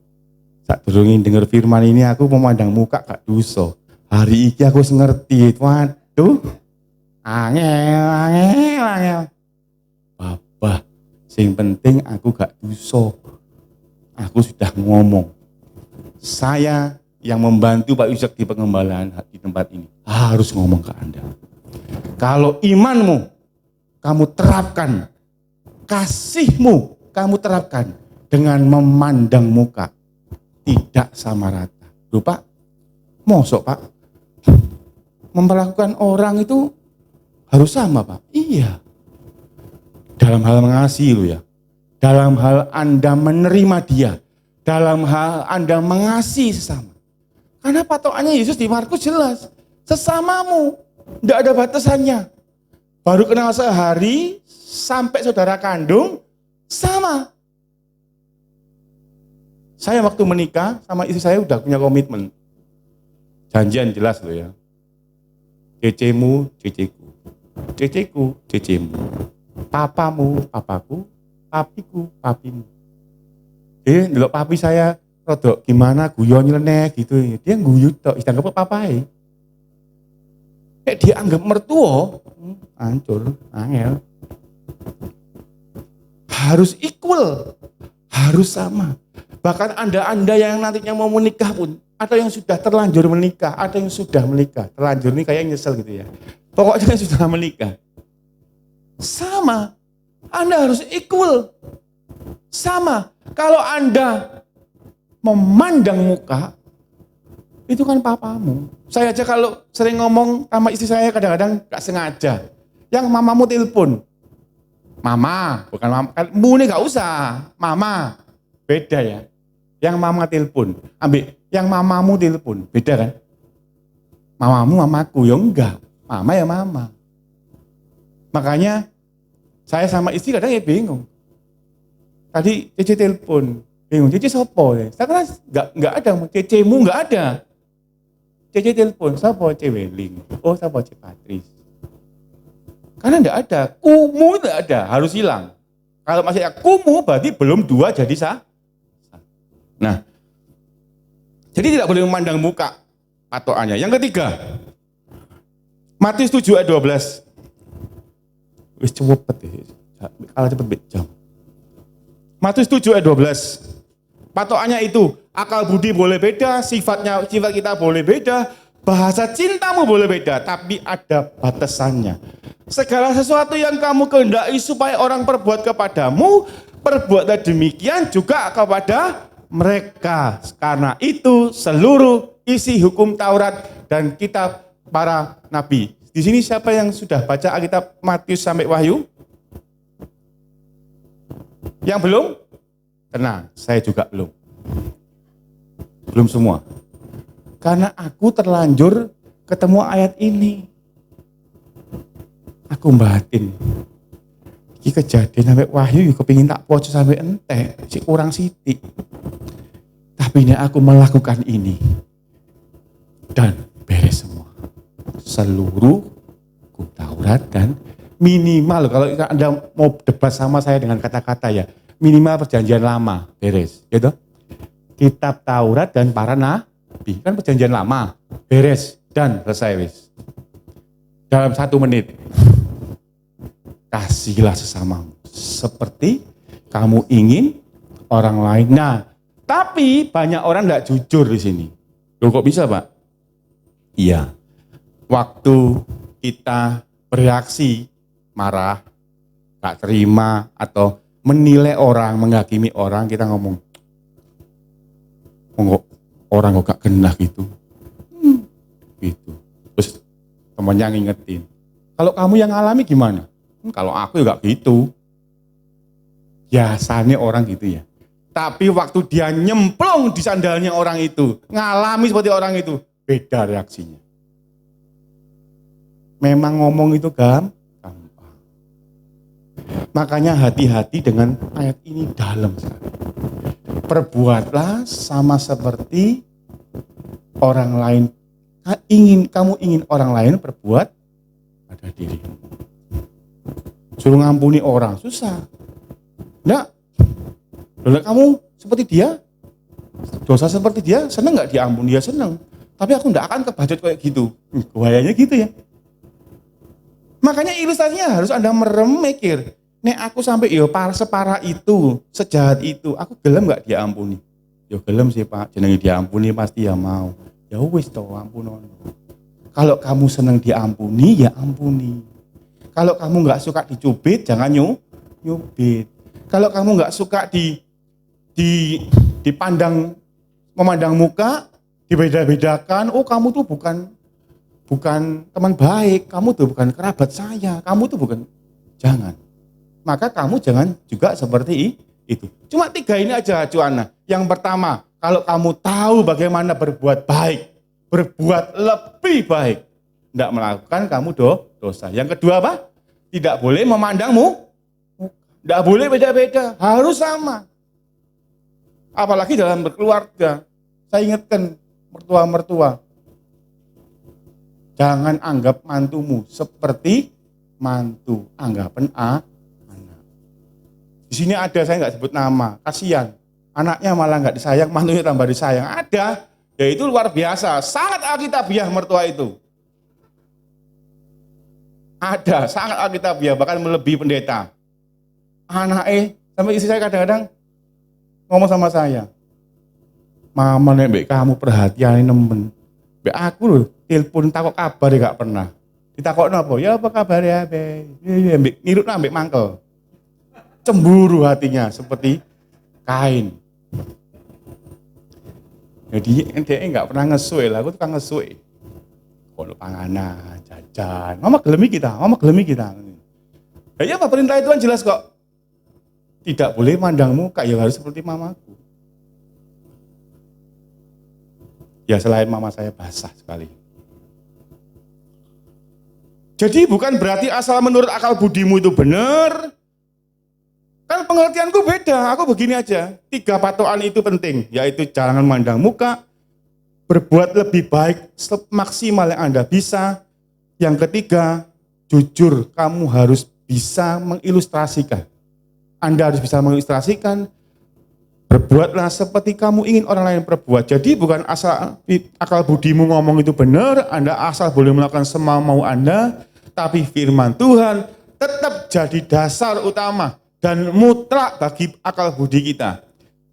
[SPEAKER 1] sak durungin denger firman ini aku memandang muka gak dosa. Hari ini aku ngerti. Waduh, angel. Babah, sing penting aku gak dosa. Aku sudah ngomong. Saya yang membantu Pak Yusek di pengembalaan di tempat ini harus ngomong ke Anda. Kalau imanmu kamu terapkan, kasihmu kamu terapkan dengan memandang muka, tidak sama rata. Loh Pak, mosok Pak, memperlakukan orang itu harus sama Pak? Iya. Dalam hal mengasihi lo ya, dalam hal Anda menerima dia, dalam hal Anda mengasihi sesama. Karena patokannya Yesus di Markus jelas, sesamamu, tidak ada batasannya. Baru kenal sehari, sampai saudara kandung, sama. Saya waktu menikah sama istri saya udah punya komitmen. Janjian jelas loh ya. Cecemu, ceceku. Ceceku, cecemu. Papamu, papaku. Papiku, papimu. Delok papi saya rodok gimana guyon nyeleneh gitu. Dia guyu tok, dianggap papai. Dia anggap mertua, hancur, angel. Harus equal, harus sama. Bahkan Anda yang nantinya mau menikah pun, atau yang sudah terlanjur menikah, atau yang sudah menikah, terlanjur ini kayak nyesel gitu ya. Pokoknya yang sudah menikah, sama. Anda harus equal, sama. Kalau Anda memandang muka, itu kan papamu. Saya aja kalau sering ngomong sama istri saya kadang-kadang gak sengaja. Yang mamamu telepon. Mama, bukan mama. Mu ini gak usah. Mama, beda ya. Yang mama telepon. Ambil, yang mamamu telepon. Beda kan? Mamamu, mamaku. Ya enggak. Mama ya mama. Makanya saya sama istri kadang ya bingung. Tadi Cece telepon. Bingung, Cece sopo ya? Saya kan enggak ada. Cecemu enggak ada. Cece telepon, siapa Ceweling? Oh, siapa Patris? Karena enggak ada, kumu enggak ada, harus hilang. Kalau masih ada kumu, berarti belum dua jadi sah. Nah, jadi tidak boleh memandang muka patokannya. Yang ketiga, Matius 7 ayat 12. Wis cepet ya, kalau cepet jam. Matius 7 ayat 12. Patokannya itu, akal budi boleh beda, sifat kita boleh beda, bahasa cintamu boleh beda, tapi ada batasannya. Segala sesuatu yang kamu kehendaki supaya orang perbuat kepadamu, perbuatlah demikian juga kepada mereka. Karena itu seluruh isi hukum Taurat dan kitab para nabi. Di sini siapa yang sudah baca Alkitab Matius sampai Wahyu? Yang belum? Tenang, saya juga belum. Belum semua. Karena aku terlanjur ketemu ayat ini. Aku batin. Ini kejadian sampai Wahyu, kepingin tak pocok sampai entek, si kurang sitik. Tapi ini aku melakukan ini. Dan beres semua. Seluruh hukum Taurat dan minimal, kalau Anda mau debat sama saya dengan kata-kata ya, minimal perjanjian lama, beres. Gitu. Kitab Taurat dan para nabi, kan perjanjian lama, beres, dan selesai wis. Dalam 1 menit, kasihlah sesamamu, seperti kamu ingin orang lain. Nah, tapi banyak orang tidak jujur di sini. Loh kok bisa Pak? Iya, waktu kita bereaksi, marah, gak terima, atau menilai orang, menghakimi orang, kita ngomong, orang kok gak kena gitu. Gitu. Terus temannya ngingetin, kalau kamu yang alami gimana? Kalau aku juga gitu. Biasanya orang gitu ya. Tapi waktu dia nyemplung di sandalnya orang itu, ngalami seperti orang itu, beda reaksinya. Memang ngomong itu gampang. Makanya hati-hati dengan ayat ini dalam sekali. Perbuatlah sama seperti orang lain. Kamu ingin orang lain berbuat pada dirimu. Suruh ngampuni orang, susah. Enggak. Lalu kamu seperti dia, dosa seperti dia, senang nggak diampuni? Ya senang. Tapi aku enggak akan kebacut kayak gitu. Bahayanya gitu ya. Makanya ilustrasinya harus Anda mikir. Nek aku sampai separah itu, sejahat itu, aku gelem nggak diampuni? Ya gelem sih Pak, jenenge diampuni pasti ya mau. Ya wis toh ampunon. Kalau kamu senang diampuni, ya ampuni. Kalau kamu nggak suka dicubit, jangan nyubit. Kalau kamu nggak suka dipandang, memandang muka, dibeda-bedakan, oh kamu tuh bukan teman baik, kamu tuh bukan kerabat saya, kamu tuh bukan, jangan. Maka kamu jangan juga seperti itu. Cuma 3 ini aja cuana. Yang pertama, kalau kamu tahu bagaimana berbuat baik, berbuat lebih baik, tidak melakukan kamu dosa. Yang kedua apa? Tidak boleh memandangmu, tidak boleh beda-beda, harus sama. Apalagi dalam berkeluarga. Saya ingatkan mertua-mertua, jangan anggap mantumu seperti mantu, anggapan anak. Di sini ada, saya nggak sebut nama, kasihan. Anaknya malah nggak disayang, mantunya tambah disayang. Ada, ya itu luar biasa, sangat alkitabiah mertua itu. Ada, sangat alkitabiah, bahkan melebihi pendeta. Anaknya, sampai istri saya kadang-kadang ngomong sama saya, mama nek kamu perhatian nemen. Mbak aku loh, telepon takut kabar ya gak pernah. Ditakut apa? Ya apa kabar ya, Be? Nirut ambek mangkel. Cemburu hatinya seperti Kain. Jadi dia nggak pernah ngesuwe lah, aku tukang ngesuwe. Kalau panganan, jajan, mama gelemi kita. Ya apa perintah Tuhan jelas kok. Tidak boleh mandang muka, ya harus seperti mamaku. Ya selain mama saya basah sekali. Jadi bukan berarti asal menurut akal budimu itu benar. Kan pengertianku beda, aku begini aja. 3 patokan itu penting, yaitu jangan memandang muka, berbuat lebih baik semaksimal yang Anda bisa. Yang ketiga, jujur, kamu harus bisa mengilustrasikan. Anda harus bisa mengilustrasikan, berbuatlah seperti kamu ingin orang lain berbuat. Jadi bukan asal akal budimu ngomong itu benar, Anda asal boleh melakukan semau Anda, tapi firman Tuhan tetap jadi dasar utama dan mutlak bagi akal budi kita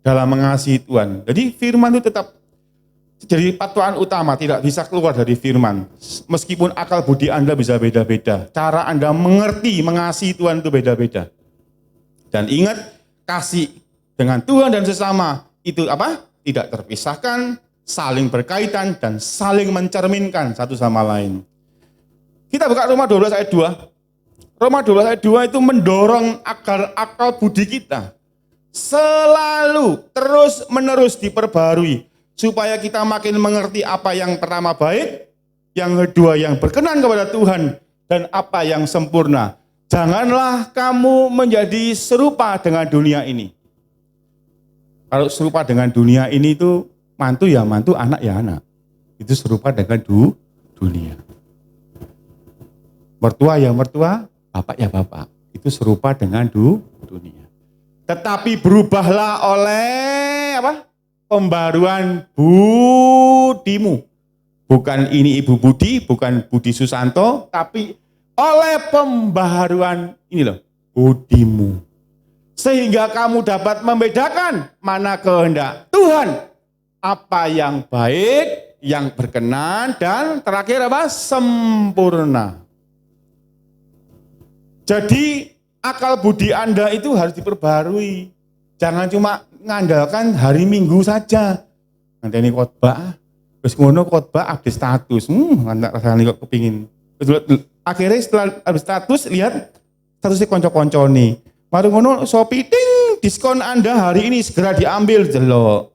[SPEAKER 1] dalam mengasihi Tuhan. Jadi firman itu tetap jadi patokan utama, tidak bisa keluar dari firman. Meskipun akal budi Anda bisa beda-beda, cara Anda mengerti, mengasihi Tuhan itu beda-beda. Dan ingat, kasih dengan Tuhan dan sesama itu apa? Tidak terpisahkan, saling berkaitan dan saling mencerminkan satu sama lain. Kita buka Roma 12 ayat 2. Roma 12 ayat 2 itu mendorong agar akal budi kita selalu terus-menerus diperbarui supaya kita makin mengerti apa yang pertama baik, yang kedua yang berkenan kepada Tuhan, dan apa yang sempurna. Janganlah kamu menjadi serupa dengan dunia ini. Kalau serupa dengan dunia ini itu mantu ya mantu, anak ya anak. Itu serupa dengan dunia. Mertua ya mertua, bapak ya bapak, itu serupa dengan dunia. Tetapi berubahlah oleh apa? Pembaruan budimu. Bukan ini Ibu Budi, bukan Budi Susanto, tapi oleh pembaharuan ini loh, budimu. Sehingga kamu dapat membedakan mana kehendak Tuhan, apa yang baik, yang berkenan, dan terakhir apa? Sempurna. Jadi akal budi Anda itu harus diperbarui. Jangan cuma ngandalkan hari Minggu saja. Nanti ini khotbah, terus ngono khotbah update status. Rasanya kok kepingin. Akhirnya setelah habis status, lihat statusnya konco-konco nih. Baru ngono Shopee ting, diskon Anda hari ini segera diambil, jelok.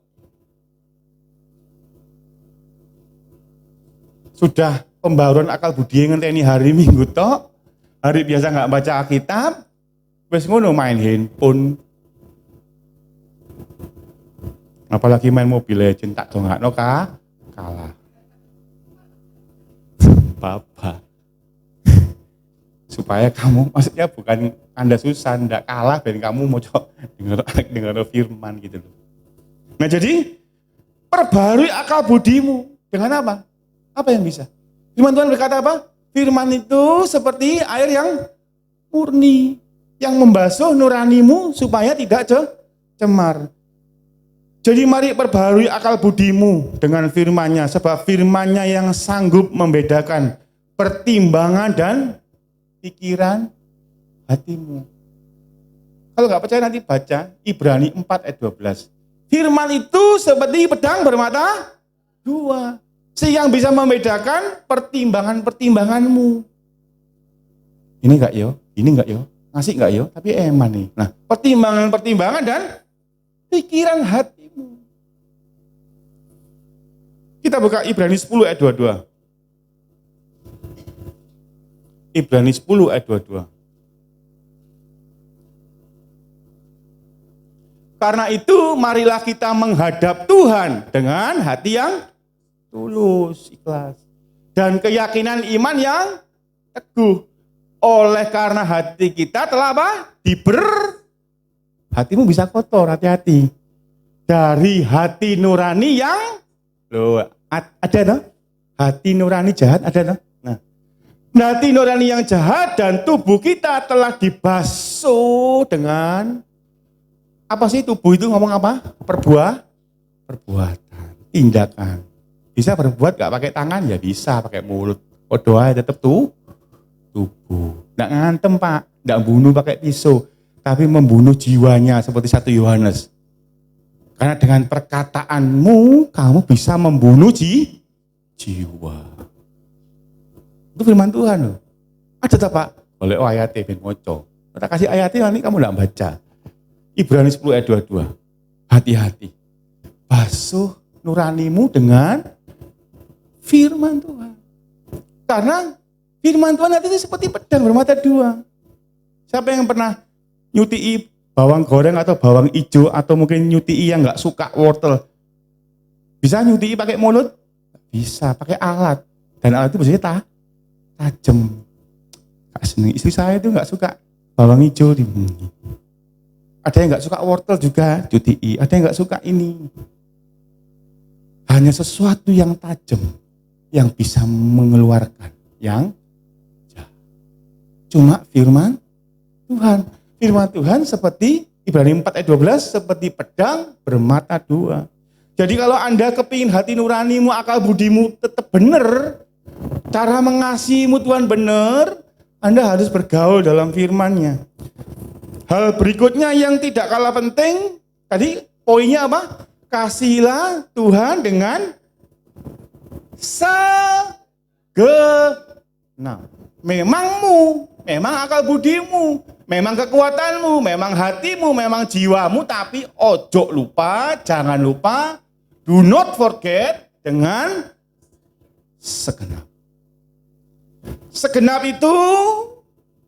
[SPEAKER 1] Sudah pembaruan akal budi ngenteni hari Minggu tok, hari biasa nggak baca Alkitab, wis ngono main handphone. Apalagi main Mobile Legends tak dongakno kalah. Bapak. Supaya kamu, maksudnya bukan Anda susah, ndak kalah dan kamu mau dengar firman gitu loh. Nah jadi, perbarui akal budimu. Dengan apa? Apa yang bisa? Firman Tuhan berkata apa? Firman itu seperti air yang murni, yang membasuh nuranimu supaya tidak cemar. Jadi mari perbarui akal budimu dengan firman-Nya, sebab firman-Nya yang sanggup membedakan pertimbangan dan pikiran hatimu. Kalau nggak percaya nanti baca Ibrani 4 ayat 12. Firman itu seperti pedang bermata dua, sehingga bisa membedakan pertimbangan-pertimbanganmu. Ini enggak yo, ini enggak yo, ngasih enggak yo, tapi eman nih. Nah, pertimbangan-pertimbangan dan pikiran hatimu. Kita buka Ibrani 10 ayat 22. Ibrani 10 ayat 22. Karena itu marilah kita menghadap Tuhan dengan hati yang tulus, ikhlas. Dan keyakinan iman yang teguh. Oleh karena hati kita telah apa? Hatimu bisa kotor, hati-hati. Dari hati nurani yang, loh, ada no? Hati nurani jahat, ada no? Nah, hati nurani yang jahat dan tubuh kita telah dibasuh dengan, apa sih tubuh itu ngomong apa? Perbuatan, tindakan. Bisa berbuat gak pakai tangan? Ya bisa, pakai mulut. Oh doa tetap tubuh. Nggak ngantem Pak, nggak bunuh pakai pisau, tapi membunuh jiwanya seperti 1 Yohanes. Karena dengan perkataanmu, kamu bisa membunuh jiwa. Itu firman Tuhan loh. Ada tak Pak? Boleh ayatnya ben moco. Kita kasih ayatnya nanti kamu nggak baca. Ibrani 10 ayat 22. Hati-hati. Basuh nuranimu dengan firman Tuhan. Karena firman Tuhan itu seperti pedang bermata dua. Siapa yang pernah nyutii bawang goreng atau bawang hijau atau mungkin nyutii yang nggak suka wortel? Bisa nyutii pakai mulut? Bisa, pakai alat. Dan alat itu biasanya tajam. Istri saya itu nggak suka bawang hijau. Ada yang nggak suka wortel juga, nyutii. Ada yang nggak suka ini. Hanya sesuatu yang tajam yang bisa mengeluarkan yang cuma firman Tuhan. Firman Tuhan seperti Ibrani 4 ayat 12 seperti pedang bermata dua. Jadi kalau Anda kepingin hati nuranimu, akal budimu tetap benar, cara mengasihimu Tuhan benar, Anda harus bergaul dalam firman-Nya. Hal berikutnya yang tidak kalah penting, tadi poinnya apa? Kasihilah Tuhan dengan segenap. Memang akal budimu, memang kekuatanmu, memang hatimu, memang jiwamu, tapi ojo lupa, jangan lupa, do not forget dengan segenap. Segenap itu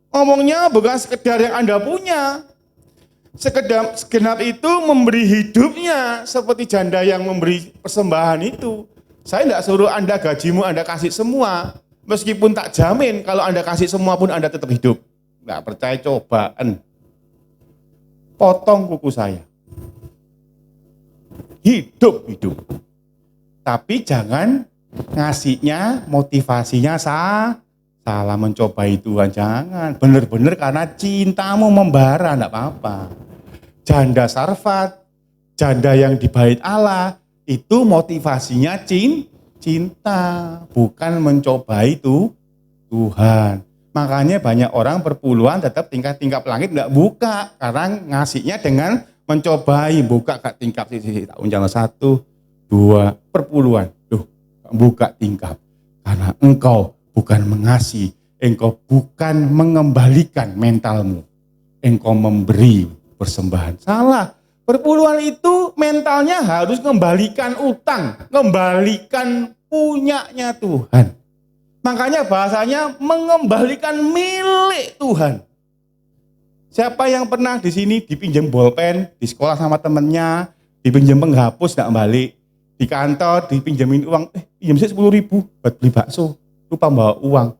[SPEAKER 1] ngomongnya bukan sekedar yang Anda punya. Segenap itu memberi hidupnya seperti janda yang memberi persembahan itu. Saya tidak suruh Anda gajimu Anda kasih semua. Meskipun tak jamin kalau Anda kasih semua pun Anda tetap hidup. Nggak percaya cobaan. Potong kuku saya. Hidup. Tapi jangan ngasihnya, motivasinya salah mencobai Tuhan. Jangan. Benar-benar karena cintamu membara, enggak apa-apa. Janda Sarfat, janda yang di bait Allah, itu motivasinya cinta, bukan mencobai itu Tuhan. Makanya banyak orang perpuluhan tetap tingkap langit enggak buka, karena ngasihnya dengan mencobai, buka gak tingkap sisi tak unjang 1, 2 perpuluhan. Duh, buka tingkap. Karena engkau bukan mengasihi, engkau bukan mengembalikan mentalmu. Engkau memberi persembahan. Salah. Perpuluhan itu mentalnya harus mengembalikan utang, mengembalikan punyanya Tuhan. Makanya bahasanya mengembalikan milik Tuhan. Siapa yang pernah di sini dipinjam bolpen di sekolah sama temennya, dipinjam penghapus nggak balik, di kantor dipinjemin uang, pinjam saya 10.000 buat beli bakso, lupa bawa uang,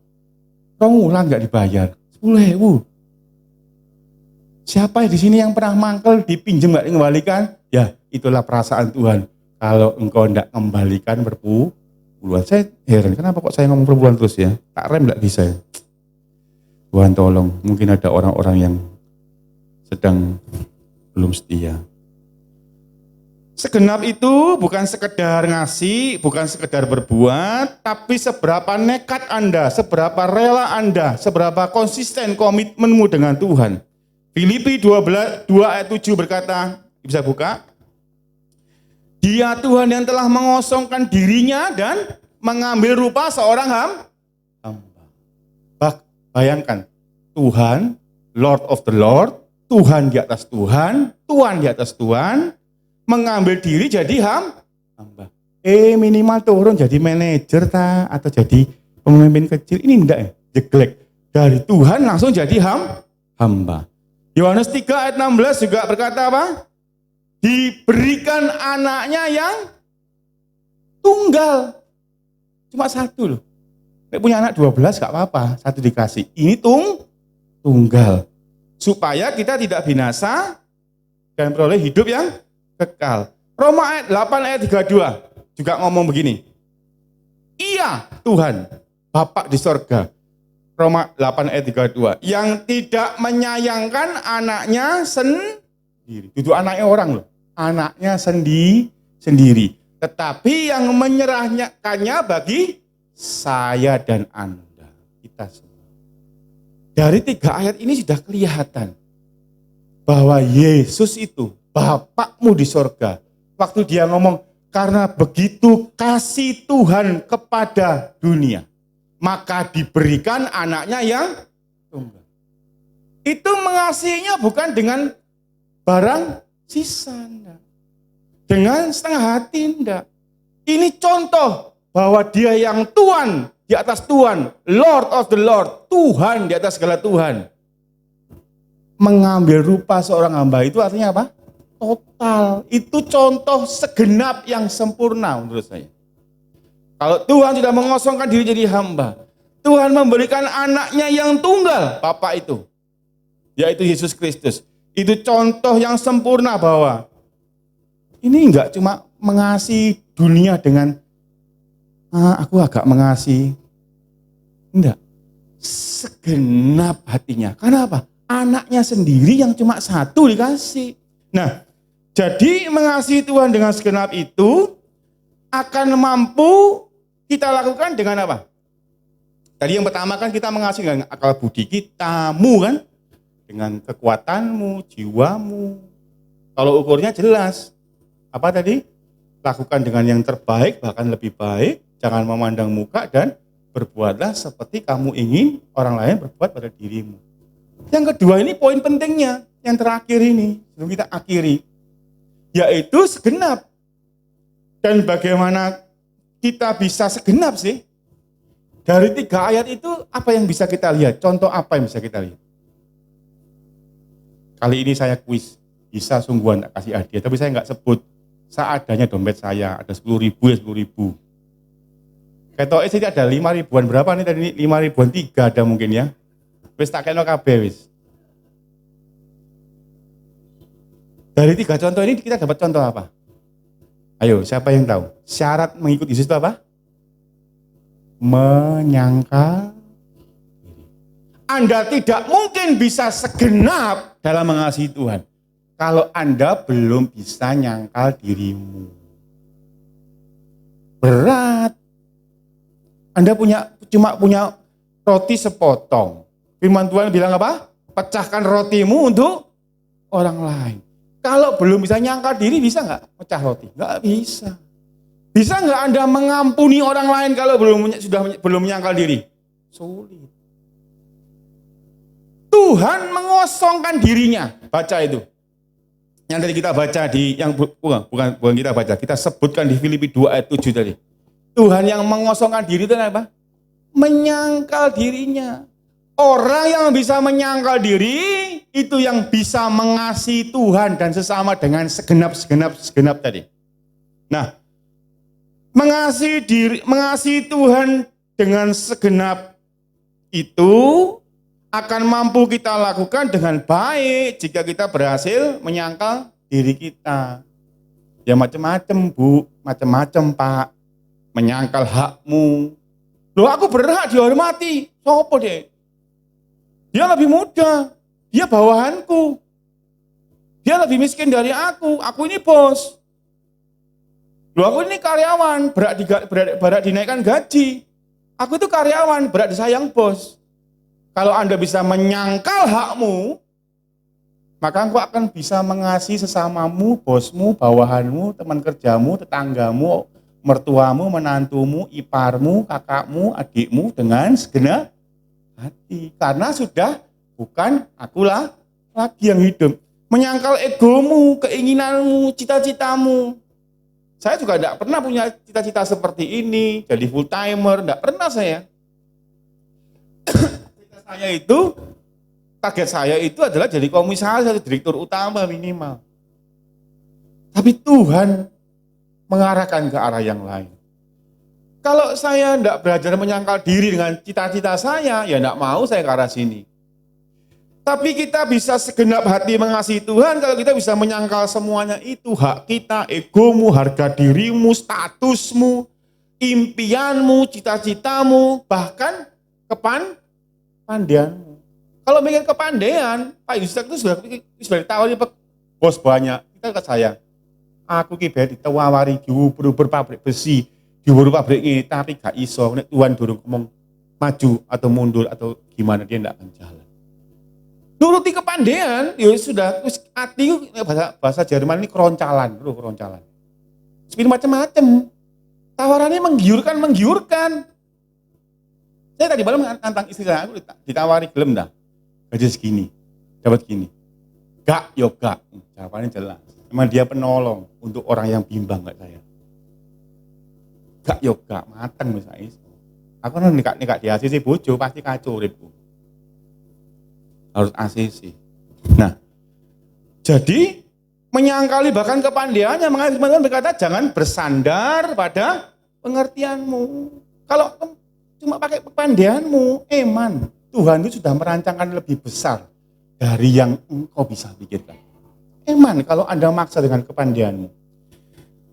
[SPEAKER 1] 2 bulan nggak dibayar, 10.000. Siapa di sini yang pernah mangkel dipinjam nggak dikembalikan? Ya itulah perasaan Tuhan. Kalau engkau tidak kembalikan berpuluhan. Saya heran, kenapa kok saya ngomong perpuluhan terus ya? Tak rem nggak bisa ya? Tuhan tolong, mungkin ada orang-orang yang sedang belum setia. Segenap itu bukan sekedar ngasih, bukan sekedar berbuat, tapi seberapa nekat Anda, seberapa rela Anda, seberapa konsisten komitmenmu dengan Tuhan. Filipi 2 ayat 7 berkata, bisa buka? Dia Tuhan yang telah mengosongkan dirinya dan mengambil rupa seorang hamba. Bayangkan, Tuhan, Lord of the Lord, Tuhan di atas Tuhan, Tuhan di atas Tuhan, mengambil diri jadi hamba. Minimal turun jadi manajer atau jadi pemimpin kecil. Ini enggak ya, jeglek. Dari Tuhan langsung jadi hamba. Yohanes 3 ayat 16 juga berkata apa? Diberikan anaknya yang tunggal. Cuma 1 loh. Nek punya anak 12 gak apa-apa, 1 dikasih. Ini tunggal. Supaya kita tidak binasa dan peroleh hidup yang kekal. Roma ayat 8 ayat 32 juga ngomong begini. Iya Tuhan, Bapa di sorga. Roma 8 ayat 32. Yang tidak menyayangkan anaknya sendiri. Itu anaknya orang loh. Anaknya sendiri. Tetapi yang menyerahkannya bagi saya dan Anda. Kita semua. Dari 3 ayat ini sudah kelihatan bahwa Yesus itu Bapakmu di sorga. Waktu dia ngomong, karena begitu kasih Tuhan kepada dunia, maka diberikan anaknya yang tunggal. Itu mengasihinya bukan dengan barang sisa, enggak. Dengan setengah hati, enggak. Ini contoh bahwa dia yang Tuhan di atas Tuhan, Lord of the Lord, Tuhan di atas segala Tuhan. Mengambil rupa seorang hamba itu artinya apa? Total. Itu contoh segenap yang sempurna menurut saya. Kalau Tuhan sudah mengosongkan diri jadi hamba, Tuhan memberikan anaknya yang tunggal, Bapa itu, yaitu Yesus Kristus. Itu contoh yang sempurna bahwa ini enggak cuma mengasihi dunia dengan aku agak mengasihi. Enggak. Segenap hatinya. Karena apa? Anaknya sendiri yang cuma 1 dikasih. Nah, jadi mengasihi Tuhan dengan segenap itu akan mampu kita lakukan dengan apa? Tadi yang pertama kan kita mengasihi dengan akal budi kitamu kan? Dengan kekuatanmu, jiwamu. Kalau ukurnya jelas. Apa tadi? Lakukan dengan yang terbaik, bahkan lebih baik. Jangan memandang muka dan berbuatlah seperti kamu ingin orang lain berbuat pada dirimu. Yang kedua ini poin pentingnya. Yang terakhir ini, sebelum kita akhiri. Yaitu segenap. Dan bagaimana kita bisa segenap sih? Dari 3 ayat itu apa yang bisa kita lihat? Contoh apa yang bisa kita lihat? Kali ini saya kuis. Bisa sungguhan tak kasih hadiah. Tapi saya nggak sebut. Seadanya dompet saya. Ada 10.000 ya 10.000. Ketoknya sih ada 5.000-an. Berapa nih tadi? 5.000-an 3 ada mungkin ya. Wis tak kena kabeh wis. Dari 3 contoh ini kita dapat contoh apa? Ayo, siapa yang tahu? Syarat mengikuti Yesus itu apa? Menyangkal diri. Anda tidak mungkin bisa segenap dalam mengasihi Tuhan kalau Anda belum bisa nyangkal dirimu. Berat. Anda cuma punya roti sepotong. Firman Tuhan bilang apa? Pecahkan rotimu untuk orang lain. Kalau belum bisa nyangkal diri, bisa nggak pecah roti? Nggak bisa. Bisa nggak Anda mengampuni orang lain kalau belum menyangkal diri? Sulit. Tuhan mengosongkan dirinya. Baca itu. Yang tadi kita baca bukan kita baca, kita sebutkan di Filipi 2 ayat 7 tadi. Tuhan yang mengosongkan diri itu apa? Menyangkal dirinya. Orang yang bisa menyangkal diri, itu yang bisa mengasihi Tuhan dan sesama dengan segenap tadi. Nah, mengasihi Tuhan dengan segenap itu akan mampu kita lakukan dengan baik jika kita berhasil menyangkal diri kita. Ya macam-macam Bu, macam-macam Pak. Menyangkal hakmu. Loh aku berhak dihormati. Sopo deh? Dia lebih muda. Dia bawahanku. Dia lebih miskin dari aku. Aku ini bos. Loh aku ini karyawan. Berat dinaikkan gaji. Aku itu karyawan. Berat disayang bos. Kalau Anda bisa menyangkal hakmu, maka engkau akan bisa mengasihi sesamamu, bosmu, bawahanmu, teman kerjamu, tetanggamu, mertuamu, menantumu, iparmu, kakakmu, adikmu dengan segenap hati. Karena sudah bukan akulah lagi yang hidup. Menyangkal egomu, keinginanmu, cita-citamu. Saya juga tidak pernah punya cita-cita seperti ini, jadi full timer, tidak pernah saya. Target saya itu adalah jadi komisaris atau direktur utama minimal. Tapi Tuhan mengarahkan ke arah yang lain. Kalau saya tidak belajar menyangkal diri dengan cita-cita saya, ya tidak mau saya ke arah sini. Tapi kita bisa segenap hati mengasihi Tuhan kalau kita bisa menyangkal semuanya itu. Hak kita, egomu, harga dirimu, statusmu, impianmu, cita-citamu, bahkan kepandaianmu. Kalau mikir kepandaian, Pak Yusuf itu sudah ditawari bos banyak. Kita ke saya, aku kibet ditawari diuber pabrik besi, diuber pabrik ini, tapi gak iso. Nek Tuhan durung ngomong maju atau mundur atau gimana, dia tidak akan jalan. Nuruti kepandaian, ya sudah. Hati bahasa Jerman ini keroncalan. Seperti macam-macam. Tawarannya menggiurkan. Saya tadi malam nantang istri saya, aku ditawari gelem dah. Gaji segini, dapat gini. Gak, yoga. Jawabannya jelas. Memang dia penolong untuk orang yang bimbang kayak saya. Gak yoga, mateng misalnya. Aku nikah di ACC bojo pasti kacau uripku. Harus ACC. Nah, jadi menyangkali bahkan kepandaiannya, makanya teman-teman berkata jangan bersandar pada pengertianmu. Kalau cuma pakai kepandaianmu, eman. Tuhan itu sudah merancangkan lebih besar dari yang engkau bisa pikirkan. Eman kalau Anda maksa dengan kepandaianmu.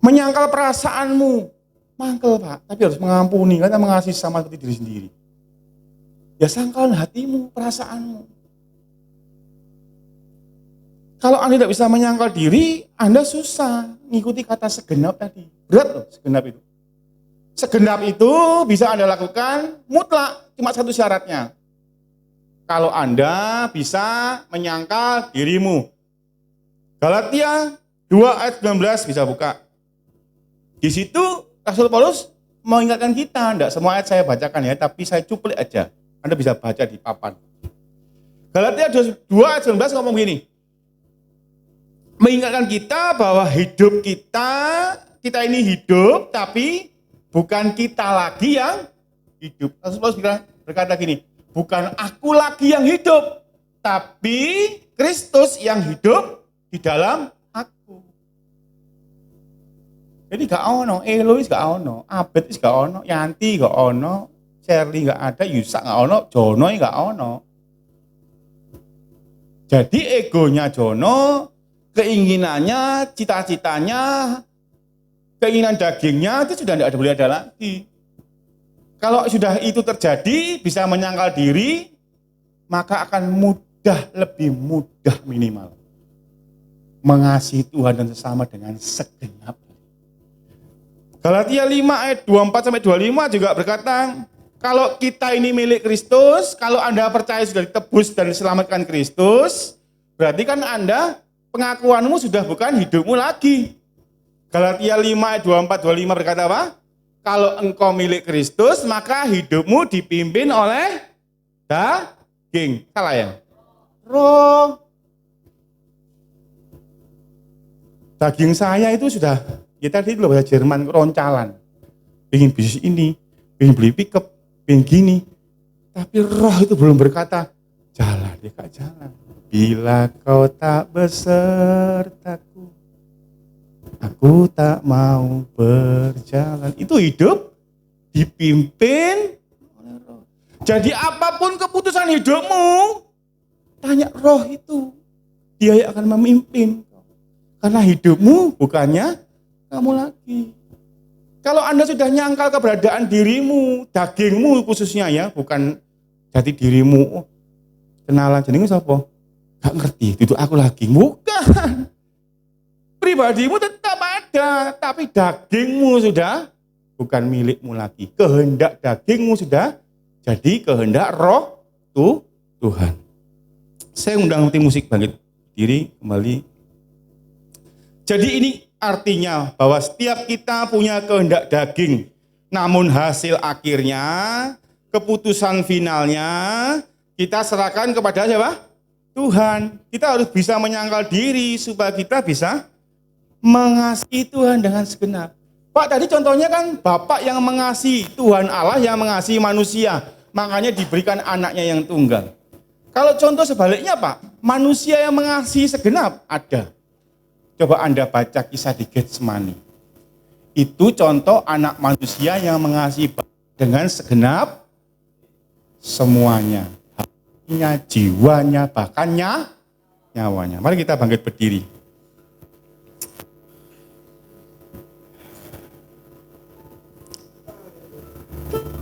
[SPEAKER 1] Menyangkal perasaanmu, mangkel Pak, tapi harus mengampuni, karena mengasihi sama seperti diri sendiri. Ya sangkal hatimu, perasaanmu. Kalau Anda tidak bisa menyangkal diri, Anda susah ngikuti kata segenap tadi. Berat loh segenap itu. Segenap itu bisa Anda lakukan mutlak, cuma satu syaratnya. Kalau Anda bisa menyangkal dirimu. Galatia 2 ayat 19 bisa buka. Di situ Rasul Paulus mengingatkan kita, enggak semua ayat saya bacakan ya, tapi saya cuplik aja. Anda bisa baca di papan. Galatia 2 ayat 19 ngomong gini. Mengingatkan kita bahwa hidup kita ini hidup, tapi bukan kita lagi yang hidup. Rasul Paulus berkata gini, bukan aku lagi yang hidup, tapi Kristus yang hidup di dalam aku. Jadi gak ono, Elois gak ono, Abed gak ono, Yanti gak ono, Shirley gak ada, Yusak gak ono, Jono gak ono. Jadi egonya Jono, keinginannya, cita-citanya, keinginan dagingnya itu sudah tidak boleh ada lagi. Kalau sudah itu terjadi, bisa menyangkal diri, maka akan lebih mudah minimal. Mengasihi Tuhan dan sesama dengan segenap. Galatia 5 ayat 24-25 juga berkata, kalau kita ini milik Kristus, kalau Anda percaya sudah ditebus dan diselamatkan Kristus, berarti kan Anda, pengakuanmu sudah bukan hidupmu lagi. Galatia 5 ayat 24-25 berkata apa? Kalau engkau milik Kristus, maka hidupmu dipimpin oleh daging. Salah ya? Roh. Daging saya itu sudah, ya tadi itu bahasa Jerman, keroncalan. pengen bisnis ini, pengen beli pickup, pengen gini. Tapi roh itu belum berkata, jalan, dia gak jalan. Bila kau tak besertaku, aku tak mau berjalan. Itu hidup dipimpin oleh roh. Jadi apapun keputusan hidupmu, tanya roh itu. Dia yang akan memimpin. Karena hidupmu bukannya kamu lagi. Kalau Anda sudah nyangkal keberadaan dirimu, dagingmu khususnya ya, bukan jati dirimu. Kenalan jenenge sapa? Gak ngerti, itu aku lagi. Bukan. Pribadimu tetap ada, tapi dagingmu sudah bukan milikmu lagi. Kehendak dagingmu sudah jadi kehendak roh Tuhan. Saya undang tim musik bangkit diri kembali. Jadi ini artinya bahwa setiap kita punya kehendak daging, namun hasil akhirnya, keputusan finalnya, kita serahkan kepada siapa? Tuhan. Kita harus bisa menyangkal diri supaya kita bisa mengasihi Tuhan dengan segenap. Pak, tadi contohnya kan Bapak yang mengasihi, Tuhan Allah yang mengasihi manusia, makanya diberikan anaknya yang tunggal. Kalau contoh sebaliknya Pak, manusia yang mengasihi segenap ada. Coba Anda baca kisah di Getsemani. Itu contoh anak manusia yang mengasihi dengan segenap semuanya. Hatinya, jiwanya, bahkan nyawanya. Mari kita bangkit berdiri.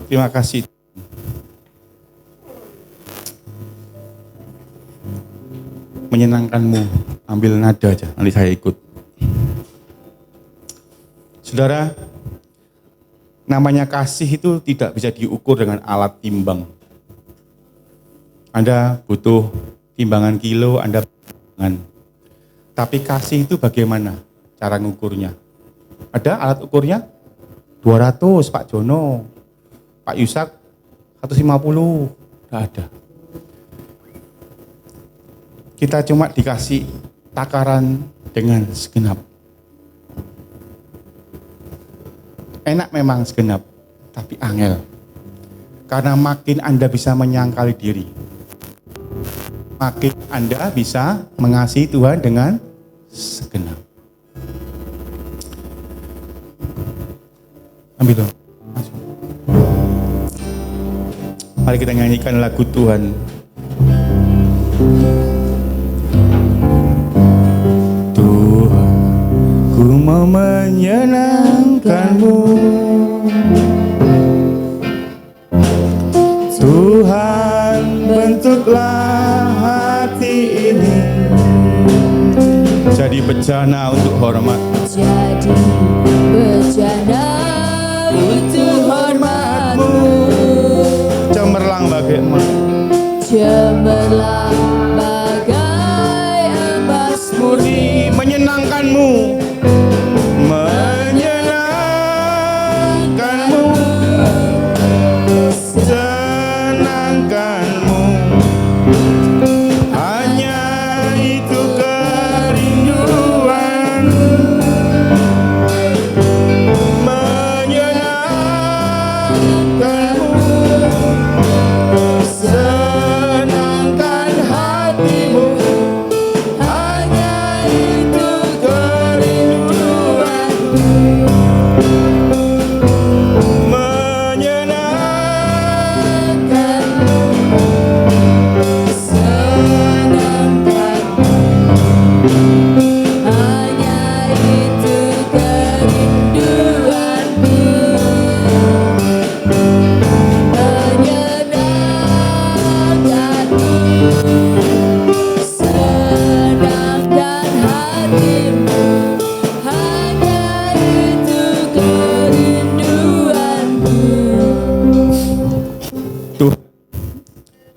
[SPEAKER 1] Terima kasih. Menyenangkanmu, ambil nada aja, nanti saya ikut. Saudara, namanya kasih itu tidak bisa diukur dengan alat timbang. Anda butuh timbangan kilo, Anda timbangan. Tapi kasih itu bagaimana cara ngukurnya? Ada alat ukurnya? 200 Pak Jono, Pak Yusak 150, tidak ada. Kita cuma dikasih takaran dengan segenap. Enak memang segenap, tapi angel. Karena makin Anda bisa menyangkali diri, makin Anda bisa mengasihi Tuhan dengan segenap. Ambil dong. Mari kita nyanyikan lagu Tuhan. Ku mau menyenangkanmu, Tuhan, bentuklah hati ini jadi bejana untuk hormat.
[SPEAKER 2] Jadi bejana untuk hormatmu.
[SPEAKER 1] Cemerlang bagai emas,
[SPEAKER 2] cemerlang bagai emas murni.
[SPEAKER 1] Menyenangkanmu, senangkanmu, hanya itu kerinduan. Menyenangkanmu, senangkan hatimu, hanya itu kerinduan.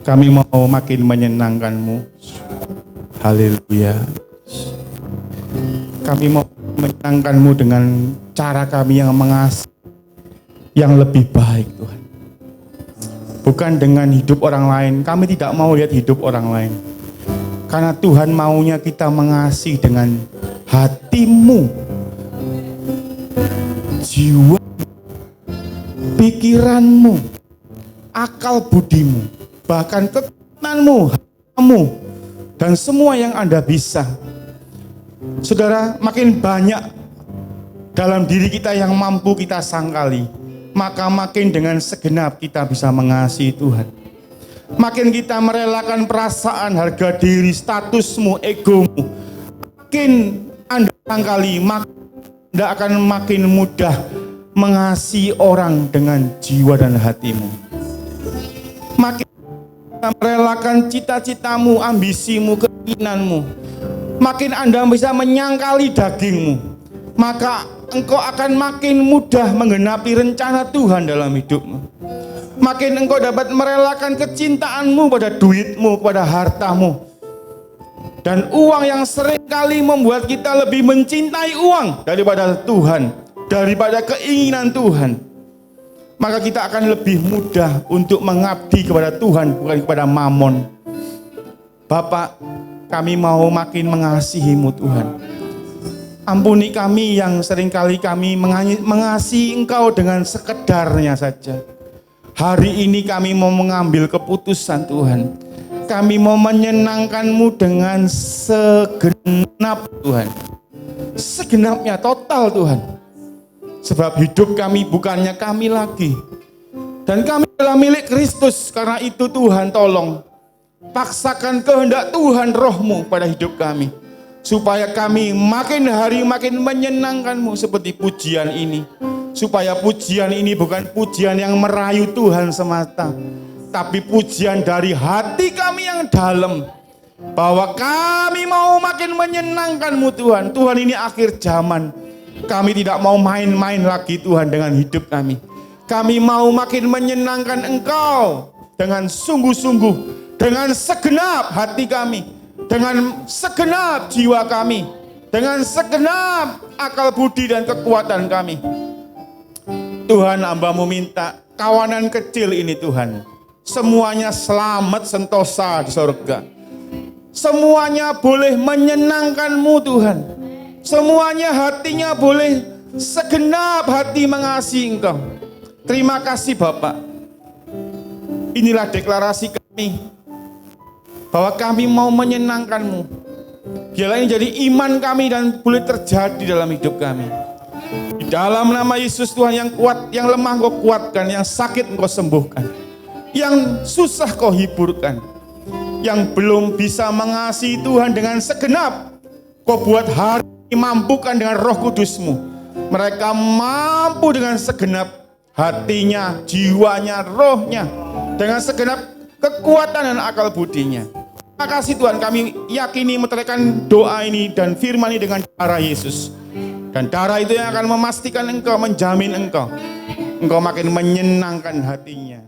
[SPEAKER 1] Kami mau makin menyenangkanmu. Haleluya. Kami mau menyenangkanmu dengan cara kami yang mengasihi, yang lebih baik Tuhan. Bukan dengan hidup orang lain. Kami tidak mau lihat hidup orang lain. Karena Tuhan maunya kita mengasihi dengan hatimu, jiwa, pikiranmu, akal budimu, bahkan kekuatanmu, kamu, dan semua yang Anda bisa. Saudara, makin banyak dalam diri kita yang mampu kita sangkali, maka makin dengan segenap kita bisa mengasihi Tuhan. Makin kita merelakan perasaan, harga diri, statusmu, egomu, makin Anda sangkali, maka Anda akan makin mudah mengasihi orang dengan jiwa dan hatimu. Makin kita merelakan cita-citamu, ambisimu, keinginanmu, makin Anda bisa menyangkali dagingmu, maka engkau akan makin mudah menggenapi rencana Tuhan dalam hidupmu. Makin engkau dapat merelakan kecintaanmu pada duitmu, pada hartamu. Dan uang yang seringkali membuat kita lebih mencintai uang daripada Tuhan, daripada keinginan Tuhan. Maka kita akan lebih mudah untuk mengabdi kepada Tuhan, bukan kepada mamon. Bapak, kami mau makin mengasihi-Mu Tuhan. Ampuni kami yang seringkali kami mengasihi Engkau dengan sekedarnya saja. Hari ini kami mau mengambil keputusan Tuhan. Kami mau menyenangkan-Mu dengan segenap Tuhan. Segenapnya, total Tuhan. Sebab hidup kami bukannya kami lagi. Dan kami adalah milik Kristus. Karena itu Tuhan tolong paksakan kehendak Tuhan roh-Mu pada hidup kami. Supaya kami makin hari makin menyenangkan-Mu seperti pujian ini. Supaya pujian ini bukan pujian yang merayu Tuhan semata, tapi pujian dari hati kami yang dalam. Bahwa kami mau makin menyenangkan-Mu Tuhan. Tuhan, ini akhir zaman. Kami tidak mau main-main lagi Tuhan dengan hidup kami. Kami mau makin menyenangkan Engkau dengan sungguh-sungguh, dengan segenap hati kami, dengan segenap jiwa kami, dengan segenap akal budi dan kekuatan kami. Tuhan, hamba-Mu minta kawanan kecil ini Tuhan, semuanya selamat sentosa di surga. Semuanya boleh menyenangkan-Mu Tuhan. Semuanya hatinya boleh segenap hati mengasihi Engkau. Terima kasih Bapak. Inilah deklarasi kami, bahwa kami mau menyenangkan-Mu. Biarlah ini jadi iman kami dan boleh terjadi dalam hidup kami. Di dalam nama Yesus Tuhan, yang kuat, yang lemah Kau kuatkan, yang sakit Engkau sembuhkan, yang susah Kau hiburkan, yang belum bisa mengasihi Tuhan dengan segenap, Kau buat hari ini mampukan dengan Roh Kudus-Mu. Mereka mampu dengan segenap hatinya, jiwanya, rohnya, dengan segenap kekuatan dan akal budinya. Terima kasih Tuhan, kami yakini meteraikan doa ini dan firman ini dengan darah Yesus. Dan darah itu yang akan memastikan Engkau, menjamin Engkau makin menyenangkan hatinya.